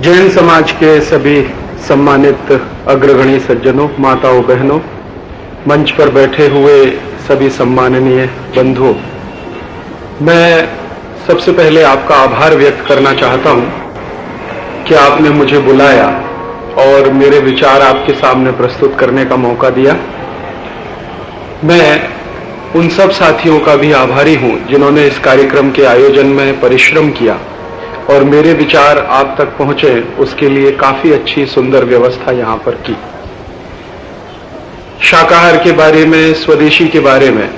जैन समाज के सभी सम्मानित अग्रगणी सज्जनों, माताओं, बहनों, मंच पर बैठे हुए सभी सम्माननीय बंधुओं, मैं सबसे पहले आपका आभार व्यक्त करना चाहता हूं कि आपने मुझे बुलाया और मेरे विचार आपके सामने प्रस्तुत करने का मौका दिया। मैं उन सब साथियों का भी आभारी हूं जिन्होंने इस कार्यक्रम के आयोजन में परिश्रम किया और मेरे विचार आप तक पहुंचे, उसके लिए काफी अच्छी सुंदर व्यवस्था यहां पर की। शाकाहार के बारे में, स्वदेशी के बारे में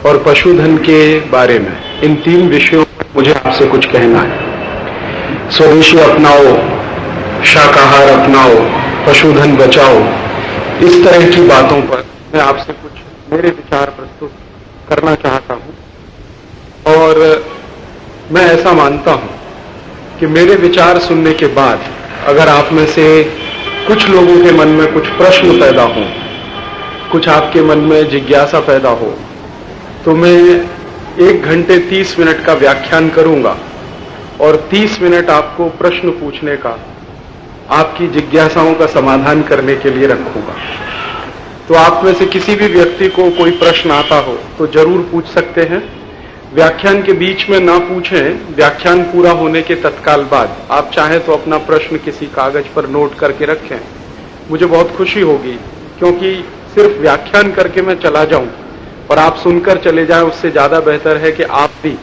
और पशुधन के बारे में, इन तीन विषयों पर मुझे आपसे कुछ कहना है। स्वदेशी अपनाओ, शाकाहार अपनाओ, पशुधन बचाओ, इस तरह की बातों पर मैं आपसे कुछ मेरे विचार प्रस्तुत करना चाहता हूं। और मैं ऐसा मानता हूं कि मेरे विचार सुनने के बाद अगर आप में से कुछ लोगों के मन में कुछ प्रश्न पैदा हो, कुछ आपके मन में जिज्ञासा पैदा हो, तो मैं 1 घंटे 30 मिनट का व्याख्यान करूंगा और 30 मिनट आपको प्रश्न पूछने का, आपकी जिज्ञासाओं का समाधान करने के लिए रखूंगा। तो आप में से किसी भी व्यक्ति को कोई प्रश्न आता हो तो जरूर पूछ सकते हैं। व्याख्यान के बीच में ना पूछें, व्याख्यान पूरा होने के तत्काल बाद आप चाहें तो अपना प्रश्न किसी कागज पर नोट करके रखें। मुझे बहुत खुशी होगी, क्योंकि सिर्फ व्याख्यान करके मैं चला जाऊं और आप सुनकर चले जाएं, उससे ज्यादा बेहतर है कि आप भी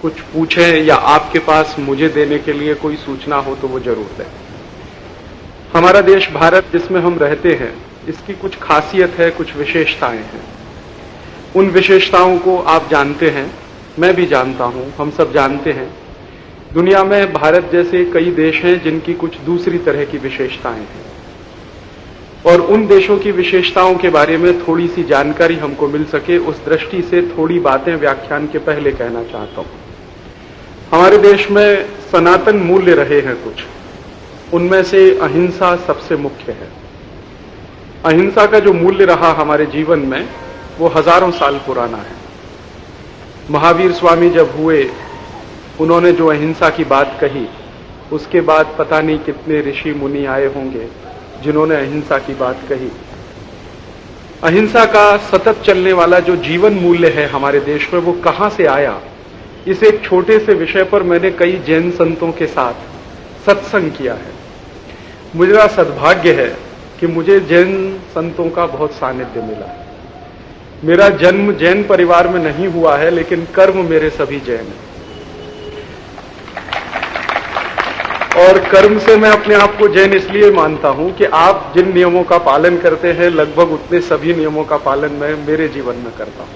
कुछ पूछें या आपके पास मुझे देने के लिए कोई सूचना हो तो वो जरूर दें। हमारा देश भारत जिसमें हम रहते हैं, इसकी कुछ खासियत है, कुछ विशेषताएं हैं। उन विशेषताओं को आप जानते हैं, मैं भी जानता हूं, हम सब जानते हैं। दुनिया में भारत जैसे कई देश हैं जिनकी कुछ दूसरी तरह की विशेषताएं हैं, और उन देशों की विशेषताओं के बारे में थोड़ी सी जानकारी हमको मिल सके, उस दृष्टि से थोड़ी बातें व्याख्यान के पहले कहना चाहता हूं। हमारे देश में सनातन मूल्य रहे हैं कुछ, उनमें से अहिंसा सबसे मुख्य है। अहिंसा का जो मूल्य रहा हमारे जीवन में, वो हजारों साल पुराना है। महावीर स्वामी जब हुए, उन्होंने जो अहिंसा की बात कही, उसके बाद पता नहीं कितने ऋषि मुनि आए होंगे जिन्होंने अहिंसा की बात कही। अहिंसा का सतत चलने वाला जो जीवन मूल्य है हमारे देश में, वो कहां से आया, इस एक छोटे से विषय पर मैंने कई जैन संतों के साथ सत्संग किया है। मेरा सद्भाग्य है कि मुझे जैन संतों का बहुत सानिध्य मिला। मेरा जन्म जैन परिवार में नहीं हुआ है, लेकिन कर्म मेरे सभी जैन हैं। और कर्म से मैं अपने आप को जैन इसलिए मानता हूं कि आप जिन नियमों का पालन करते हैं, लगभग उतने सभी नियमों का पालन मैं मेरे जीवन में करता हूं।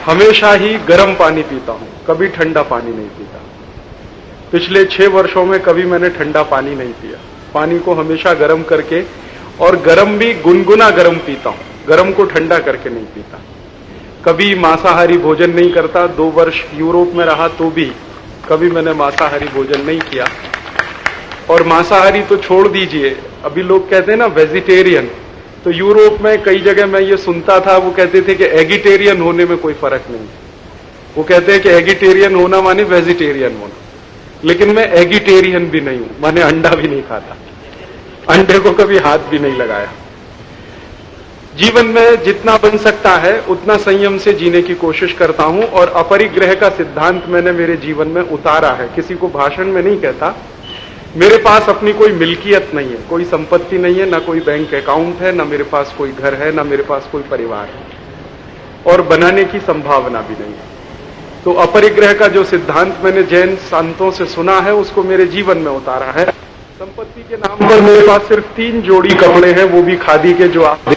हमेशा ही गर्म पानी पीता हूं, कभी ठंडा पानी नहीं पीता। पिछले 6 वर्षों में कभी मैंने ठंडा पानी नहीं पिया। पानी को हमेशा गर्म करके, और गर्म भी गुनगुना गर्म पीता हूं, गर्म को ठंडा करके नहीं पीता। कभी मांसाहारी भोजन नहीं करता। 2 वर्ष यूरोप में रहा तो भी कभी मैंने मांसाहारी भोजन नहीं किया। और मांसाहारी तो छोड़ दीजिए, अभी लोग कहते हैं ना वेजिटेरियन, तो यूरोप में कई जगह मैं ये सुनता था, वो कहते थे कि एगिटेरियन होने में कोई फर्क नहीं। वो कहते हैं कि एगिटेरियन होना माने वेजिटेरियन होना, लेकिन मैं एगिटेरियन भी नहीं हूं, माने अंडा भी नहीं खाता, अंडे को कभी हाथ भी नहीं लगाया। जीवन में जितना बन सकता है उतना संयम से जीने की कोशिश करता हूं, और अपरिग्रह का सिद्धांत मैंने मेरे जीवन में उतारा है। किसी को भाषण में नहीं कहता। मेरे पास अपनी कोई मिल्कियत नहीं है, कोई संपत्ति नहीं है, ना कोई बैंक अकाउंट है, ना मेरे पास कोई घर है, ना मेरे पास कोई परिवार है, और बनाने की संभावना भी नहीं है। तो अपरिग्रह का जो सिद्धांत मैंने जैन संतों से सुना है, उसको मेरे जीवन में उतारा है। संपत्ति के नाम पर मेरे पास सिर्फ 3 जोड़ी कपड़े हैं, वो भी खादी के, जो आप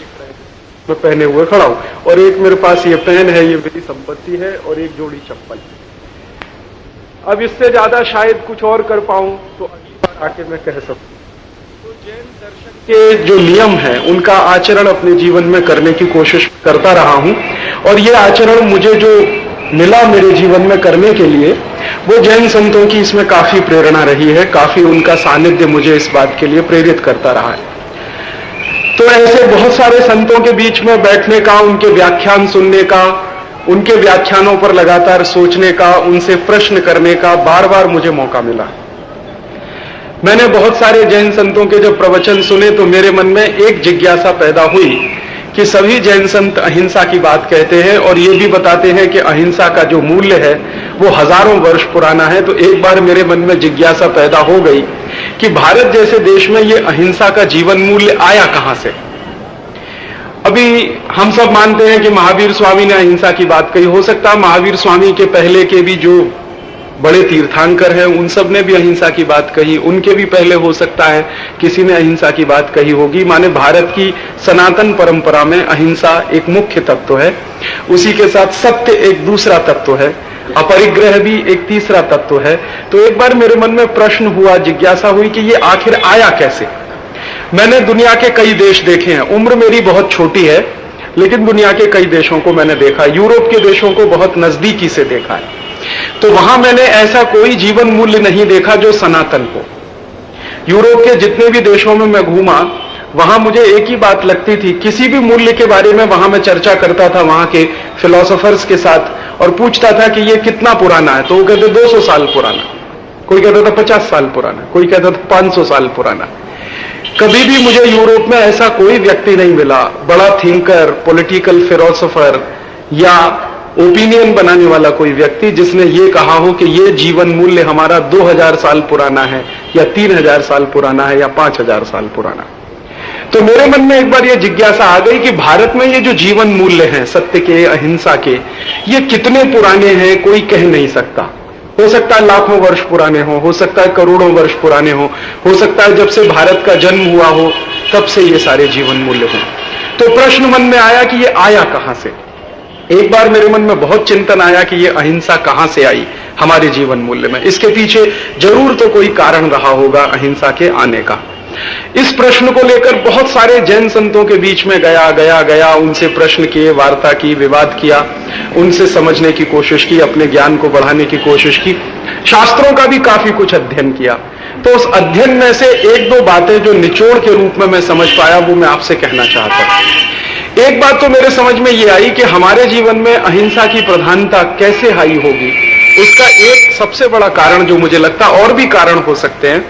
मैं पहने हुए खड़ा हूं, और एक मेरे पास ये पेन है, ये मेरी संपत्ति है, और एक जोड़ी चप्पल है। अब इससे ज्यादा शायद कुछ और कर पाऊं तो अगली बार आके मैं कह सकूं। तो जैन दर्शन के जो नियम हैं, उनका आचरण अपने जीवन में करने की कोशिश करता रहा हूं, और ये आचरण मुझे जो मिला मेरे जीवन में करने के लिए, वो जैन संतों की इसमें काफी प्रेरणा रही है, काफी उनका सानिध्य मुझे इस बात के लिए प्रेरित करता रहा है। तो ऐसे बहुत सारे संतों के बीच में बैठने का, उनके व्याख्यान सुनने का, उनके व्याख्यानों पर लगातार सोचने का, उनसे प्रश्न करने का बार बार मुझे मौका मिला। मैंने बहुत सारे जैन संतों के जब प्रवचन सुने तो मेरे मन में एक जिज्ञासा पैदा हुई कि सभी जैन संत अहिंसा की बात कहते हैं और ये भी बताते हैं कि अहिंसा का जो मूल्य है वो हजारों वर्ष पुराना है। तो एक बार मेरे मन में जिज्ञासा पैदा हो गई कि भारत जैसे देश में ये अहिंसा का जीवन मूल्य आया कहां से। अभी हम सब मानते हैं कि महावीर स्वामी ने अहिंसा की बात कही, हो सकता है महावीर स्वामी के पहले के भी जो बड़े तीर्थंकर हैं उन सब ने भी अहिंसा की बात कही, उनके भी पहले हो सकता है किसी ने अहिंसा की बात कही होगी। माने भारत की सनातन परंपरा में अहिंसा एक मुख्य तत्व है, उसी के साथ सत्य एक दूसरा तत्व है, अपरिग्रह भी एक तीसरा तत्व है। तो एक बार मेरे मन में प्रश्न हुआ, जिज्ञासा हुई कि ये आखिर आया कैसे। मैंने दुनिया के कई देश देखे हैं, उम्र मेरी बहुत छोटी है लेकिन दुनिया के कई देशों को मैंने देखा, यूरोप के देशों को बहुत नजदीकी से देखा है। तो वहां मैंने ऐसा कोई जीवन मूल्य नहीं देखा जो सनातन हो। यूरोप के जितने भी देशों में मैं घूमा वहां मुझे एक ही बात लगती थी, किसी भी मूल्य के बारे में वहां मैं चर्चा करता था वहां के फिलोसोफर्स के साथ और पूछता था कि ये कितना पुराना है, तो वो कहते 200 साल पुराना, कोई कहता था 50 साल पुराना, कोई कहता था 500 साल पुराना। कभी भी मुझे यूरोप में ऐसा कोई व्यक्ति नहीं मिला, बड़ा थिंकर, पॉलिटिकल फिलोसोफर या ओपिनियन बनाने वाला कोई व्यक्ति जिसने ये कहा हो कि ये जीवन मूल्य हमारा 2000 साल पुराना है या 3000 साल पुराना है या 5000 साल पुराना। तो मेरे मन में एक बार ये जिज्ञासा आ गई कि भारत में ये जो जीवन मूल्य हैं सत्य के, अहिंसा के, ये कितने पुराने हैं कोई कह नहीं सकता। हो सकता है लाखों वर्ष पुराने हो सकता है करोड़ों वर्ष पुराने हो सकता है जब से भारत का जन्म हुआ हो तब से ये सारे जीवन मूल्य हों। तो प्रश्न मन में आया कि ये आया कहां से। एक बार मेरे मन में बहुत चिंतन आया कि ये अहिंसा कहां से आई हमारे जीवन मूल्य में, इसके पीछे जरूर तो कोई कारण रहा होगा अहिंसा के आने का। इस प्रश्न को लेकर बहुत सारे जैन संतों के बीच में गया, उनसे प्रश्न किए, वार्ता की, विवाद किया, उनसे समझने की कोशिश की, अपने ज्ञान को बढ़ाने की कोशिश की, शास्त्रों का भी काफी कुछ अध्ययन किया। तो उस अध्ययन में से एक दो बातें जो निचोड़ के रूप में मैं समझ पाया वो मैं आपसे कहना चाहता हूं। एक बात तो मेरे समझ में ये आई कि हमारे जीवन में अहिंसा की प्रधानता कैसे आई होगी, उसका एक सबसे बड़ा कारण जो मुझे लगता है, और भी कारण हो सकते हैं,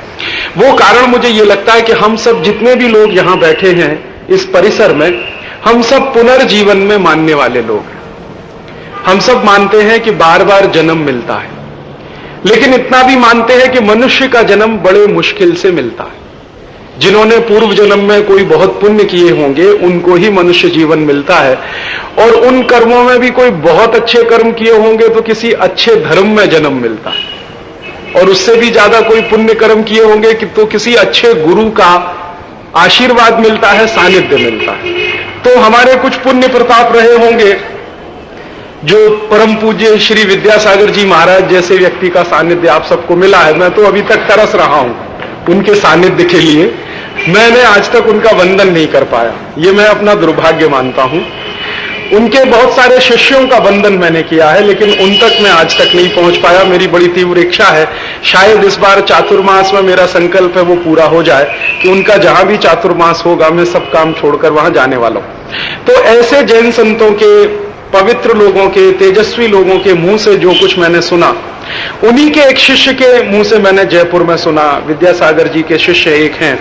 वो कारण मुझे ये लगता है कि हम सब जितने भी लोग यहां बैठे हैं इस परिसर में, हम सब पुनर्जीवन में मानने वाले लोग हैं। हम सब मानते हैं कि बार बार जन्म मिलता है, लेकिन इतना भी मानते हैं कि मनुष्य का जन्म बड़े मुश्किल से मिलता है। जिन्होंने पूर्व जन्म में कोई बहुत पुण्य किए होंगे उनको ही मनुष्य जीवन मिलता है, और उन कर्मों में भी कोई बहुत अच्छे कर्म किए होंगे तो किसी अच्छे धर्म में जन्म मिलता है, और उससे भी ज्यादा कोई पुण्य कर्म किए होंगे कि तो किसी अच्छे गुरु का आशीर्वाद मिलता है, सानिध्य मिलता है। तो हमारे कुछ पुण्य प्रताप रहे होंगे, जो परम पूज्य श्री विद्यासागर जी महाराज जैसे व्यक्ति का सानिध्य आप सबको मिला है। मैं तो अभी तक तरस रहा हूं उनके सानिध्य के लिए, मैंने आज तक उनका वंदन नहीं कर पाया, ये मैं अपना दुर्भाग्य मानता हूं। उनके बहुत सारे शिष्यों का वंदन मैंने किया है, लेकिन उन तक मैं आज तक नहीं पहुंच पाया। मेरी बड़ी तीव्र इच्छा है, शायद इस बार चातुर्मास में मेरा संकल्प है वो पूरा हो जाए कि उनका जहां भी चातुर्मास होगा मैं सब काम छोड़कर वहां जाने वाला हूं। तो ऐसे जैन संतों के, पवित्र लोगों के, तेजस्वी लोगों के मुंह से जो कुछ मैंने सुना, उन्हीं के एक शिष्य के मुंह से मैंने जयपुर में सुना। विद्यासागर जी के शिष्य एक हैं,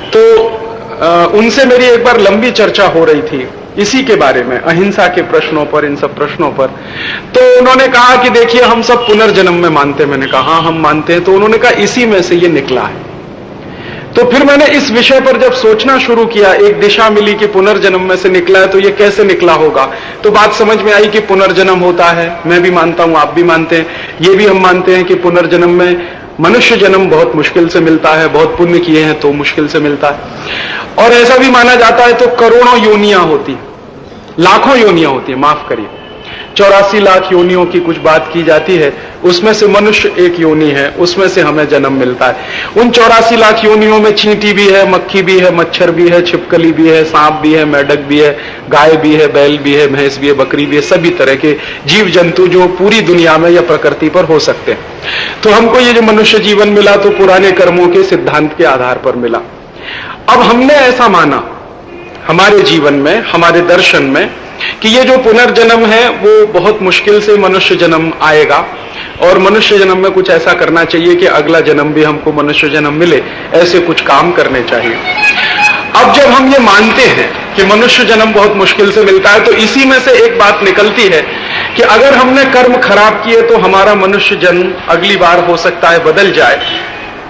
तो उनसे मेरी एक बार लंबी चर्चा हो रही थी इसी के बारे में, अहिंसा के प्रश्नों पर, इन सब प्रश्नों पर। तो उन्होंने कहा कि देखिए हम सब पुनर्जन्म में मानते हैं। मैंने कहा हाँ हम मानते हैं। तो उन्होंने कहा इसी में से ये निकला है। तो फिर मैंने इस विषय पर जब सोचना शुरू किया, एक दिशा मिली कि पुनर्जन्म में से निकला है, तो ये कैसे निकला होगा। तो बात समझ में आई कि पुनर्जन्म होता है, मैं भी मानता हूं, आप भी मानते हैं, ये भी हम मानते हैं कि पुनर्जन्म में मनुष्य जन्म बहुत मुश्किल से मिलता है, बहुत पुण्य किए हैं तो मुश्किल से मिलता है। और ऐसा भी माना जाता है तो करोड़ों योनियां होती, लाखों योनियां होती है, माफ करिए, 84 लाख योनियों की कुछ बात की जाती है, उसमें से मनुष्य एक योनि है, उसमें से हमें जन्म मिलता है। उन 84 लाख योनियों में चींटी भी है, मक्खी भी है, मच्छर भी है, छिपकली भी है, सांप भी है, मेढक भी है, गाय भी है, बैल भी है, भैंस भी है, बकरी भी है, सभी तरह के जीव जंतु जो पूरी दुनिया में या प्रकृति पर हो सकते हैं। तो हमको ये जो मनुष्य जीवन मिला तो पुराने कर्मों के सिद्धांत के आधार पर मिला। अब हमने ऐसा माना हमारे जीवन में, हमारे दर्शन में कि ये जो पुनर्जन्म है वो बहुत मुश्किल से मनुष्य जन्म आएगा, और मनुष्य जन्म में कुछ ऐसा करना चाहिए कि अगला जन्म भी हमको मनुष्य जन्म मिले, ऐसे कुछ काम करने चाहिए। अब जब हम ये मानते हैं कि मनुष्य जन्म बहुत मुश्किल से मिलता है, तो इसी में से एक बात निकलती है कि अगर हमने कर्म खराब किए तो हमारा मनुष्य जन्म अगली बार हो सकता है बदल जाए।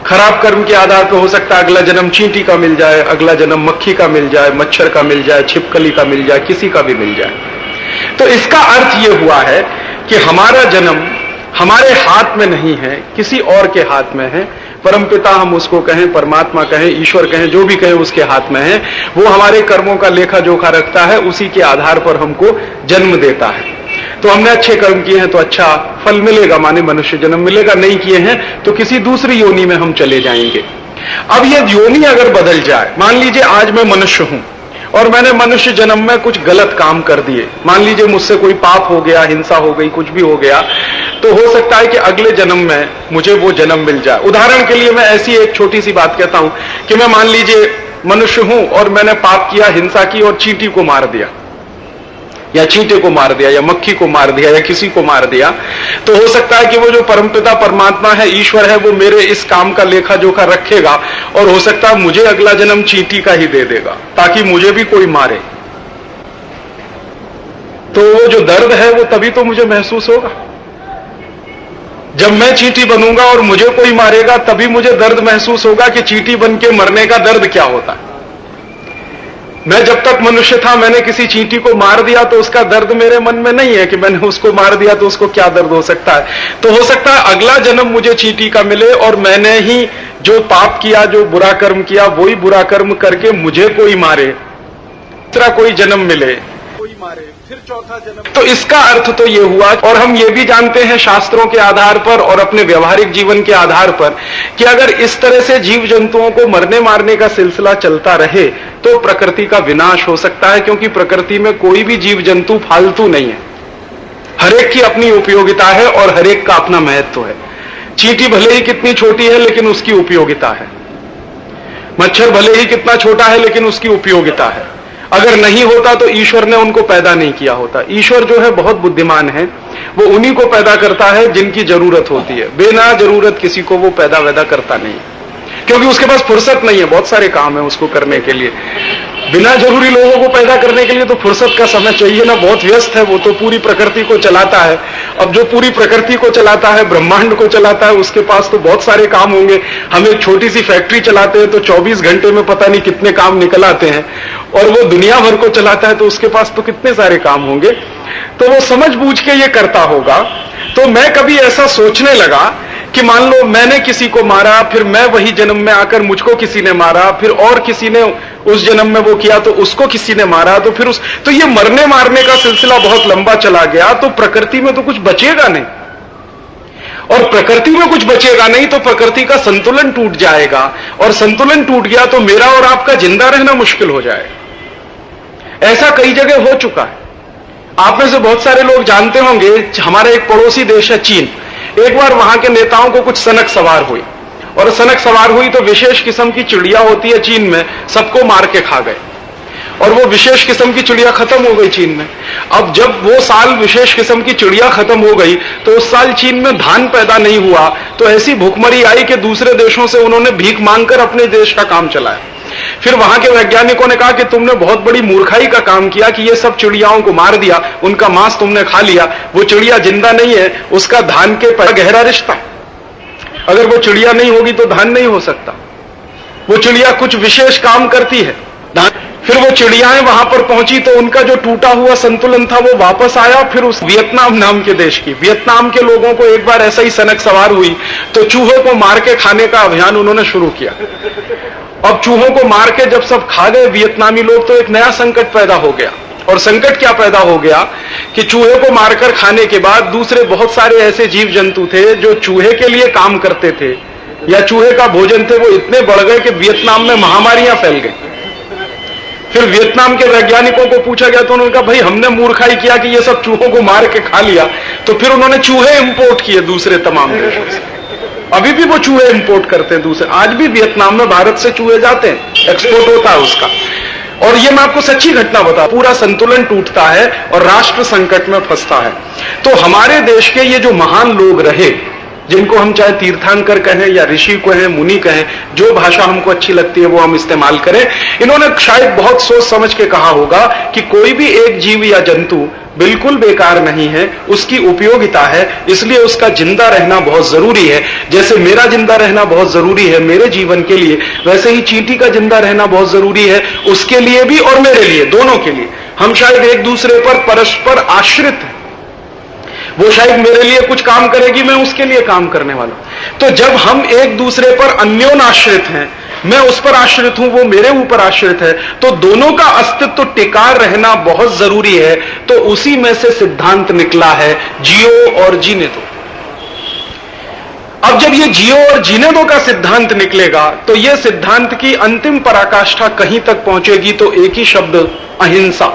खराब कर्म के आधार पर हो सकता है अगला जन्म चींटी का मिल जाए, अगला जन्म मक्खी का मिल जाए, मच्छर का मिल जाए, छिपकली का मिल जाए, किसी का भी मिल जाए। तो इसका अर्थ ये हुआ है कि हमारा जन्म हमारे हाथ में नहीं है, किसी और के हाथ में है। परमपिता हम उसको कहें, परमात्मा कहें, ईश्वर कहें, जो भी कहें उसके हाथ में है। वो हमारे कर्मों का लेखा जोखा रखता है, उसी के आधार पर हमको जन्म देता है। तो हमने अच्छे कर्म किए हैं तो अच्छा फल मिलेगा, माने मनुष्य जन्म मिलेगा। नहीं किए हैं तो किसी दूसरी योनि में हम चले जाएंगे। अब ये योनि अगर बदल जाए, मान लीजिए आज मैं मनुष्य हूं और मैंने मनुष्य जन्म में कुछ गलत काम कर दिए, मान लीजिए मुझसे कोई पाप हो गया, हिंसा हो गई, कुछ भी हो गया, तो हो सकता है कि अगले जन्म में मुझे वो जन्म मिल जाए। उदाहरण के लिए मैं ऐसी एक छोटी सी बात कहता हूं कि मैं मान लीजिए मनुष्य हूं और मैंने पाप किया, हिंसा की और चींटी को मार दिया, या चींटे को मार दिया, या मक्खी को मार दिया, या किसी को मार दिया। तो हो सकता है कि वो जो परमपिता परमात्मा है, ईश्वर है, वो मेरे इस काम का लेखा जोखा रखेगा, और हो सकता है मुझे अगला जन्म चींटी का ही दे देगा ताकि मुझे भी कोई मारे। तो वो जो दर्द है वो तभी तो मुझे महसूस होगा जब मैं चींटी बनूंगा और मुझे कोई मारेगा, तभी मुझे दर्द महसूस होगा कि चींटी बन के मरने का दर्द क्या होता है। मैं जब तक मनुष्य था मैंने किसी चींटी को मार दिया तो उसका दर्द मेरे मन में नहीं है कि मैंने उसको मार दिया तो उसको क्या दर्द हो सकता है। तो हो सकता है अगला जन्म मुझे चींटी का मिले और मैंने ही जो पाप किया, जो बुरा कर्म किया, वही बुरा कर्म करके मुझे कोई मारे, तीसरा कोई जन्म मिले, कोई मारे, फिर चौथा जन्म। तो इसका अर्थ तो ये हुआ, और हम ये भी जानते हैं शास्त्रों के आधार पर और अपने व्यवहारिक जीवन के आधार पर कि अगर इस तरह से जीव जंतुओं को मरने मारने का सिलसिला चलता रहे तो प्रकृति का विनाश हो सकता है, क्योंकि प्रकृति में कोई भी जीव जंतु फालतू नहीं है। हरेक की अपनी उपयोगिता है और हरेक का अपना महत्व है। चींटी भले ही कितनी छोटी है लेकिन उसकी उपयोगिता है, मच्छर भले ही कितना छोटा है लेकिन उसकी उपयोगिता है। अगर नहीं होता तो ईश्वर ने उनको पैदा नहीं किया होता। ईश्वर जो है बहुत बुद्धिमान है, वो उन्हीं को पैदा करता है जिनकी जरूरत होती है। बिना जरूरत किसी को वो पैदा वैदा करता नहीं, क्योंकि उसके पास फुर्सत नहीं है, बहुत सारे काम है उसको करने के लिए। बिना जरूरी लोगों को पैदा करने के लिए तो फुर्सत का समय चाहिए ना, बहुत व्यस्त है वो, तो पूरी प्रकृति को चलाता है। अब जो पूरी प्रकृति को चलाता है, ब्रह्मांड को चलाता है, उसके पास तो बहुत सारे काम होंगे। हम एक छोटी सी फैक्ट्री चलाते हैं तो 24 घंटे में पता नहीं कितने काम निकल आते हैं, और वो दुनिया भर को चलाता है तो उसके पास तो कितने सारे काम होंगे। तो वो समझ बूझ के ये करता होगा। तो मैं कभी ऐसा सोचने लगा कि मान लो मैंने किसी को मारा, फिर मैं वही जन्म में आकर मुझको किसी ने मारा, फिर और किसी ने उस जन्म में वो किया तो उसको किसी ने मारा, तो फिर तो ये मरने मारने का सिलसिला बहुत लंबा चला गया। तो प्रकृति में तो कुछ बचेगा नहीं, और प्रकृति में कुछ बचेगा नहीं तो प्रकृति का संतुलन टूट जाएगा, और संतुलन टूट गया तो मेरा और आपका जिंदा रहना मुश्किल हो जाएगा। ऐसा कई जगह हो चुका है। आप में से बहुत सारे लोग जानते होंगे, हमारा एक पड़ोसी देश है चीन। एक बार वहां के नेताओं को कुछ सनक सवार हुई, और सनक सवार हुई तो विशेष किस्म की चिड़िया होती है चीन में, सबको मार के खा गए, और वो विशेष किस्म की चिड़िया खत्म हो गई चीन में। अब जब वो साल विशेष किस्म की चिड़िया खत्म हो गई तो उस साल चीन में धान पैदा नहीं हुआ, तो ऐसी भूखमरी आई कि दूसरे देशों से उन्होंने भीख मांगकर अपने देश का काम चलाया। फिर वहां के वैज्ञानिकों ने कहा कि तुमने बहुत बड़ी मूर्खाई का काम किया कि ये सब चिड़ियाओं को मार दिया, उनका मांस तुमने खा लिया, वो चिड़िया जिंदा नहीं है, उसका धान के पर गहरा रिश्ता। अगर वो चिड़िया नहीं होगी तो धान नहीं हो सकता। वो चिड़िया कुछ विशेष काम करती है। फिर वो चिड़ियाएं वहां पर पहुंची तो उनका जो टूटा हुआ संतुलन था वो वापस आया। फिर उस वियतनाम नाम के देश की, वियतनाम के लोगों को एक बार ऐसा ही सनक सवार हुई तो चूहों को मार के खाने का अभियान उन्होंने शुरू किया। अब चूहों को मार के जब सब खा गए वियतनामी लोग तो एक नया संकट पैदा हो गया। और संकट क्या पैदा हो गया कि चूहे को मारकर खाने के बाद दूसरे बहुत सारे ऐसे जीव जंतु थे जो चूहे के लिए काम करते थे या चूहे का भोजन थे, वो इतने बढ़ गए कि वियतनाम में महामारियां फैल गई। फिर वियतनाम के वैज्ञानिकों को पूछा गया तो उन्होंने कहा भाई हमने मूर्खाई किया कि ये सब चूहों को मार के खा लिया। तो फिर उन्होंने चूहे इंपोर्ट किए दूसरे तमाम देशों से। अभी भी वो चूहे इंपोर्ट करते हैं दूसरे। आज भी वियतनाम में भारत से चूहे जाते हैं, एक्सपोर्ट होता है उसका। और ये मैं आपको सच्ची घटना बता, पूरा संतुलन टूटता है और राष्ट्र संकट में फंसता है। तो हमारे देश के ये जो महान लोग रहे, जिनको हम चाहे तीर्थंकर कहें या ऋषि कहें, मुनि कहें, जो भाषा हमको अच्छी लगती है वो हम इस्तेमाल करें, इन्होंने शायद बहुत सोच समझ के कहा होगा कि कोई भी एक जीव या जंतु बिल्कुल बेकार नहीं है, उसकी उपयोगिता है, इसलिए उसका जिंदा रहना बहुत जरूरी है। जैसे मेरा जिंदा रहना बहुत जरूरी है मेरे जीवन के लिए, वैसे ही चींटी का जिंदा रहना बहुत जरूरी है उसके लिए भी और मेरे लिए, दोनों के लिए। हम शायद एक दूसरे पर परस्पर आश्रित हैं, वो शायद मेरे लिए कुछ काम करेगी, मैं उसके लिए काम करने वाला हूं। तो जब हम एक दूसरे पर अन्योन आश्रित हैं, मैं उस पर आश्रित हूं, वो मेरे ऊपर आश्रित है, तो दोनों का अस्तित्व टिका रहना बहुत जरूरी है। तो उसी में से सिद्धांत निकला है जियो और जीने दो। अब जब ये जियो और जीने दो का सिद्धांत निकलेगा तो ये सिद्धांत की अंतिम पराकाष्ठा कहीं तक पहुंचेगी, तो एक ही शब्द, अहिंसा।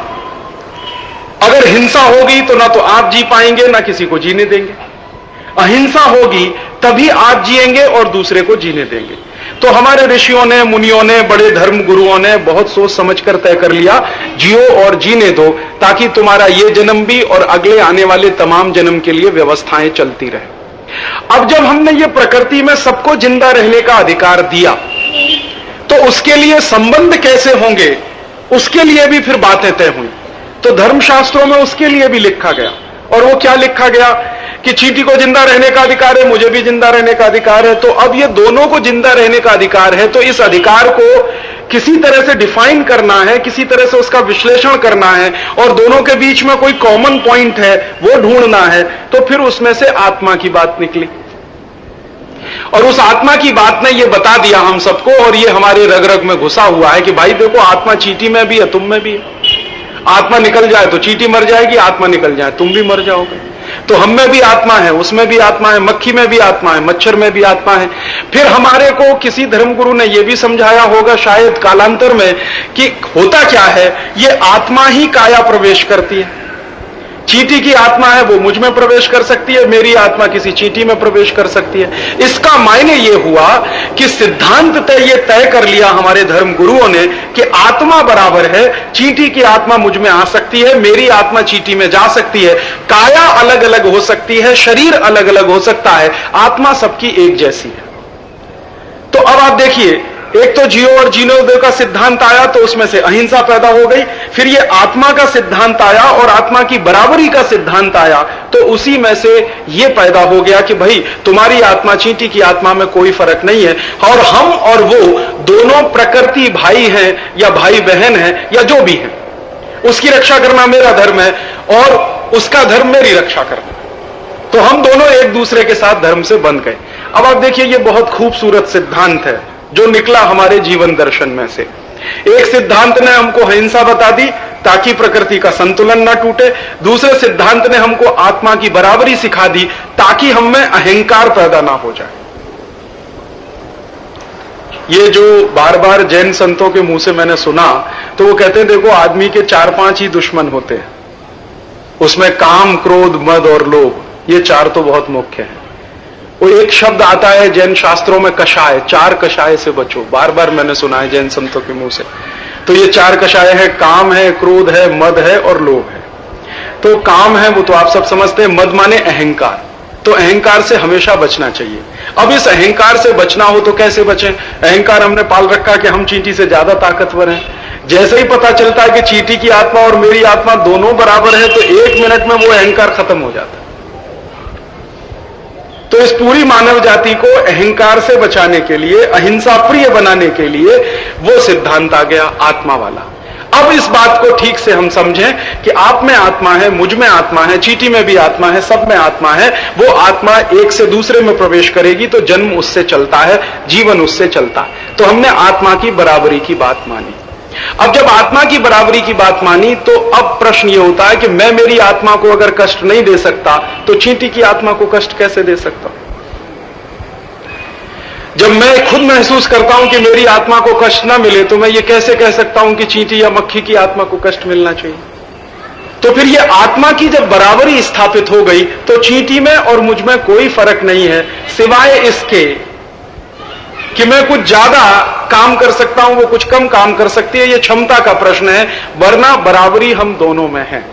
अगर हिंसा होगी तो ना तो आप जी पाएंगे ना किसी को जीने देंगे। अहिंसा होगी तभी आप जिएंगे और दूसरे को जीने देंगे। तो हमारे ऋषियों ने, मुनियों ने, बड़े धर्म गुरुओं ने बहुत सोच समझकर तय कर लिया, जियो और जीने दो, ताकि तुम्हारा ये जन्म भी और अगले आने वाले तमाम जन्म के लिए व्यवस्थाएं चलती रहे। अब जब हमने ये प्रकृति में सबको जिंदा रहने का अधिकार दिया, तो उसके लिए संबंध कैसे होंगे, उसके लिए भी फिर बातें तय हुई। तो धर्मशास्त्रों में उसके लिए भी लिखा गया, और वो क्या लिखा गया कि चींटी को जिंदा रहने का अधिकार है, मुझे भी जिंदा रहने का अधिकार है। तो अब ये दोनों को जिंदा रहने का अधिकार है, तो इस अधिकार को किसी तरह से डिफाइन करना है, किसी तरह से उसका विश्लेषण करना है, और दोनों के बीच में कोई कॉमन पॉइंट है वो ढूंढना है। तो फिर उसमें से आत्मा की बात निकली, और उस आत्मा की बात ने ये बता दिया हम सबको, और ये हमारे रग रग में घुसा हुआ है कि भाई देखो, आत्मा चींटी में भी है, तुम में भी है। आत्मा निकल जाए तो चींटी मर जाएगी, आत्मा निकल जाए तुम भी मर जाओगे। तो हम में भी आत्मा है, उसमें भी आत्मा है, मक्खी में भी आत्मा है, मच्छर में भी आत्मा है। फिर हमारे को किसी धर्मगुरु ने यह भी समझाया होगा शायद कालांतर में कि होता क्या है, ये आत्मा ही काया प्रवेश करती है। चींटी की आत्मा है वो मुझ में प्रवेश कर सकती है, मेरी आत्मा किसी चींटी में प्रवेश कर सकती है। इसका मायने ये हुआ कि सिद्धांत ये तय कर लिया हमारे धर्म गुरुओं ने कि आत्मा बराबर है, चींटी की आत्मा मुझ में आ सकती है, मेरी आत्मा चींटी में जा सकती है, काया अलग अलग हो सकती है, शरीर अलग अलग हो सकता है, आत्मा सबकी एक जैसी है। तो अब आप देखिए, एक तो जियो और जीने दो का सिद्धांत आया तो उसमें से अहिंसा पैदा हो गई, फिर ये आत्मा का सिद्धांत आया और आत्मा की बराबरी का सिद्धांत आया, तो उसी में से ये पैदा हो गया कि भाई तुम्हारी आत्मा चींटी की आत्मा में कोई फर्क नहीं है, और हम और वो दोनों प्रकृति भाई हैं या भाई बहन हैं या जो भी है, उसकी रक्षा करना मेरा धर्म है और उसका धर्म मेरी रक्षा करना। तो हम दोनों एक दूसरे के साथ धर्म से बंध गए। अब आप देखिए, ये बहुत खूबसूरत सिद्धांत है जो निकला हमारे जीवन दर्शन में से। एक सिद्धांत ने हमको अहिंसा बता दी ताकि प्रकृति का संतुलन ना टूटे, दूसरे सिद्धांत ने हमको आत्मा की बराबरी सिखा दी ताकि हम में अहंकार पैदा ना हो जाए। ये जो बार बार जैन संतों के मुंह से मैंने सुना, तो वो कहते हैं देखो, आदमी के 4-5 ही दुश्मन होते हैं, उसमें काम, क्रोध, मद और लोभ, ये 4 तो बहुत मुख्य है। वो एक शब्द आता है जैन शास्त्रों में, कषाय, 4 कषाय से बचो, बार बार मैंने सुना है जैन संतों के मुंह से। तो ये 4 कषाय है, काम है, क्रोध है, मद है और लोभ है। तो काम है वो तो आप सब समझते हैं, मद माने अहंकार, तो अहंकार से हमेशा बचना चाहिए। अब इस अहंकार से बचना हो तो कैसे बचें? अहंकार हमने पाल रखा कि हम चींटी से ज्यादा ताकतवर हैं। जैसे ही पता चलता है कि चींटी की आत्मा और मेरी आत्मा दोनों बराबर है, तो 1 मिनट में वो अहंकार खत्म हो जाता है। तो इस पूरी मानव जाति को अहंकार से बचाने के लिए, अहिंसा प्रिय बनाने के लिए वो सिद्धांत आ गया आत्मा वाला। अब इस बात को ठीक से हम समझें कि आप में आत्मा है, मुझ में आत्मा है, चींटी में भी आत्मा है, सब में आत्मा है। वो आत्मा एक से दूसरे में प्रवेश करेगी तो जन्म उससे चलता है, जीवन उससे चलता है। तो हमने आत्मा की बराबरी की बात मानी। अब जब आत्मा की बराबरी की बात मानी, तो अब प्रश्न यह होता है कि मैं मेरी आत्मा को अगर कष्ट नहीं दे सकता, तो चींटी की आत्मा को कष्ट कैसे दे सकता? जब मैं खुद महसूस करता हूं कि मेरी आत्मा को कष्ट ना मिले, तो मैं ये कैसे कह सकता हूं कि चींटी या मक्खी की आत्मा को कष्ट मिलना चाहिए? तो फिर ये आत्मा की जब बराबरी स्थापित हो गई, तो चींटी में और मुझ में कोई फर्क नहीं है, सिवाय इसके कि मैं कुछ ज्यादा काम कर सकता हूं, वो कुछ कम काम कर सकती है, ये क्षमता का प्रश्न है, वरना बराबरी हम दोनों में है।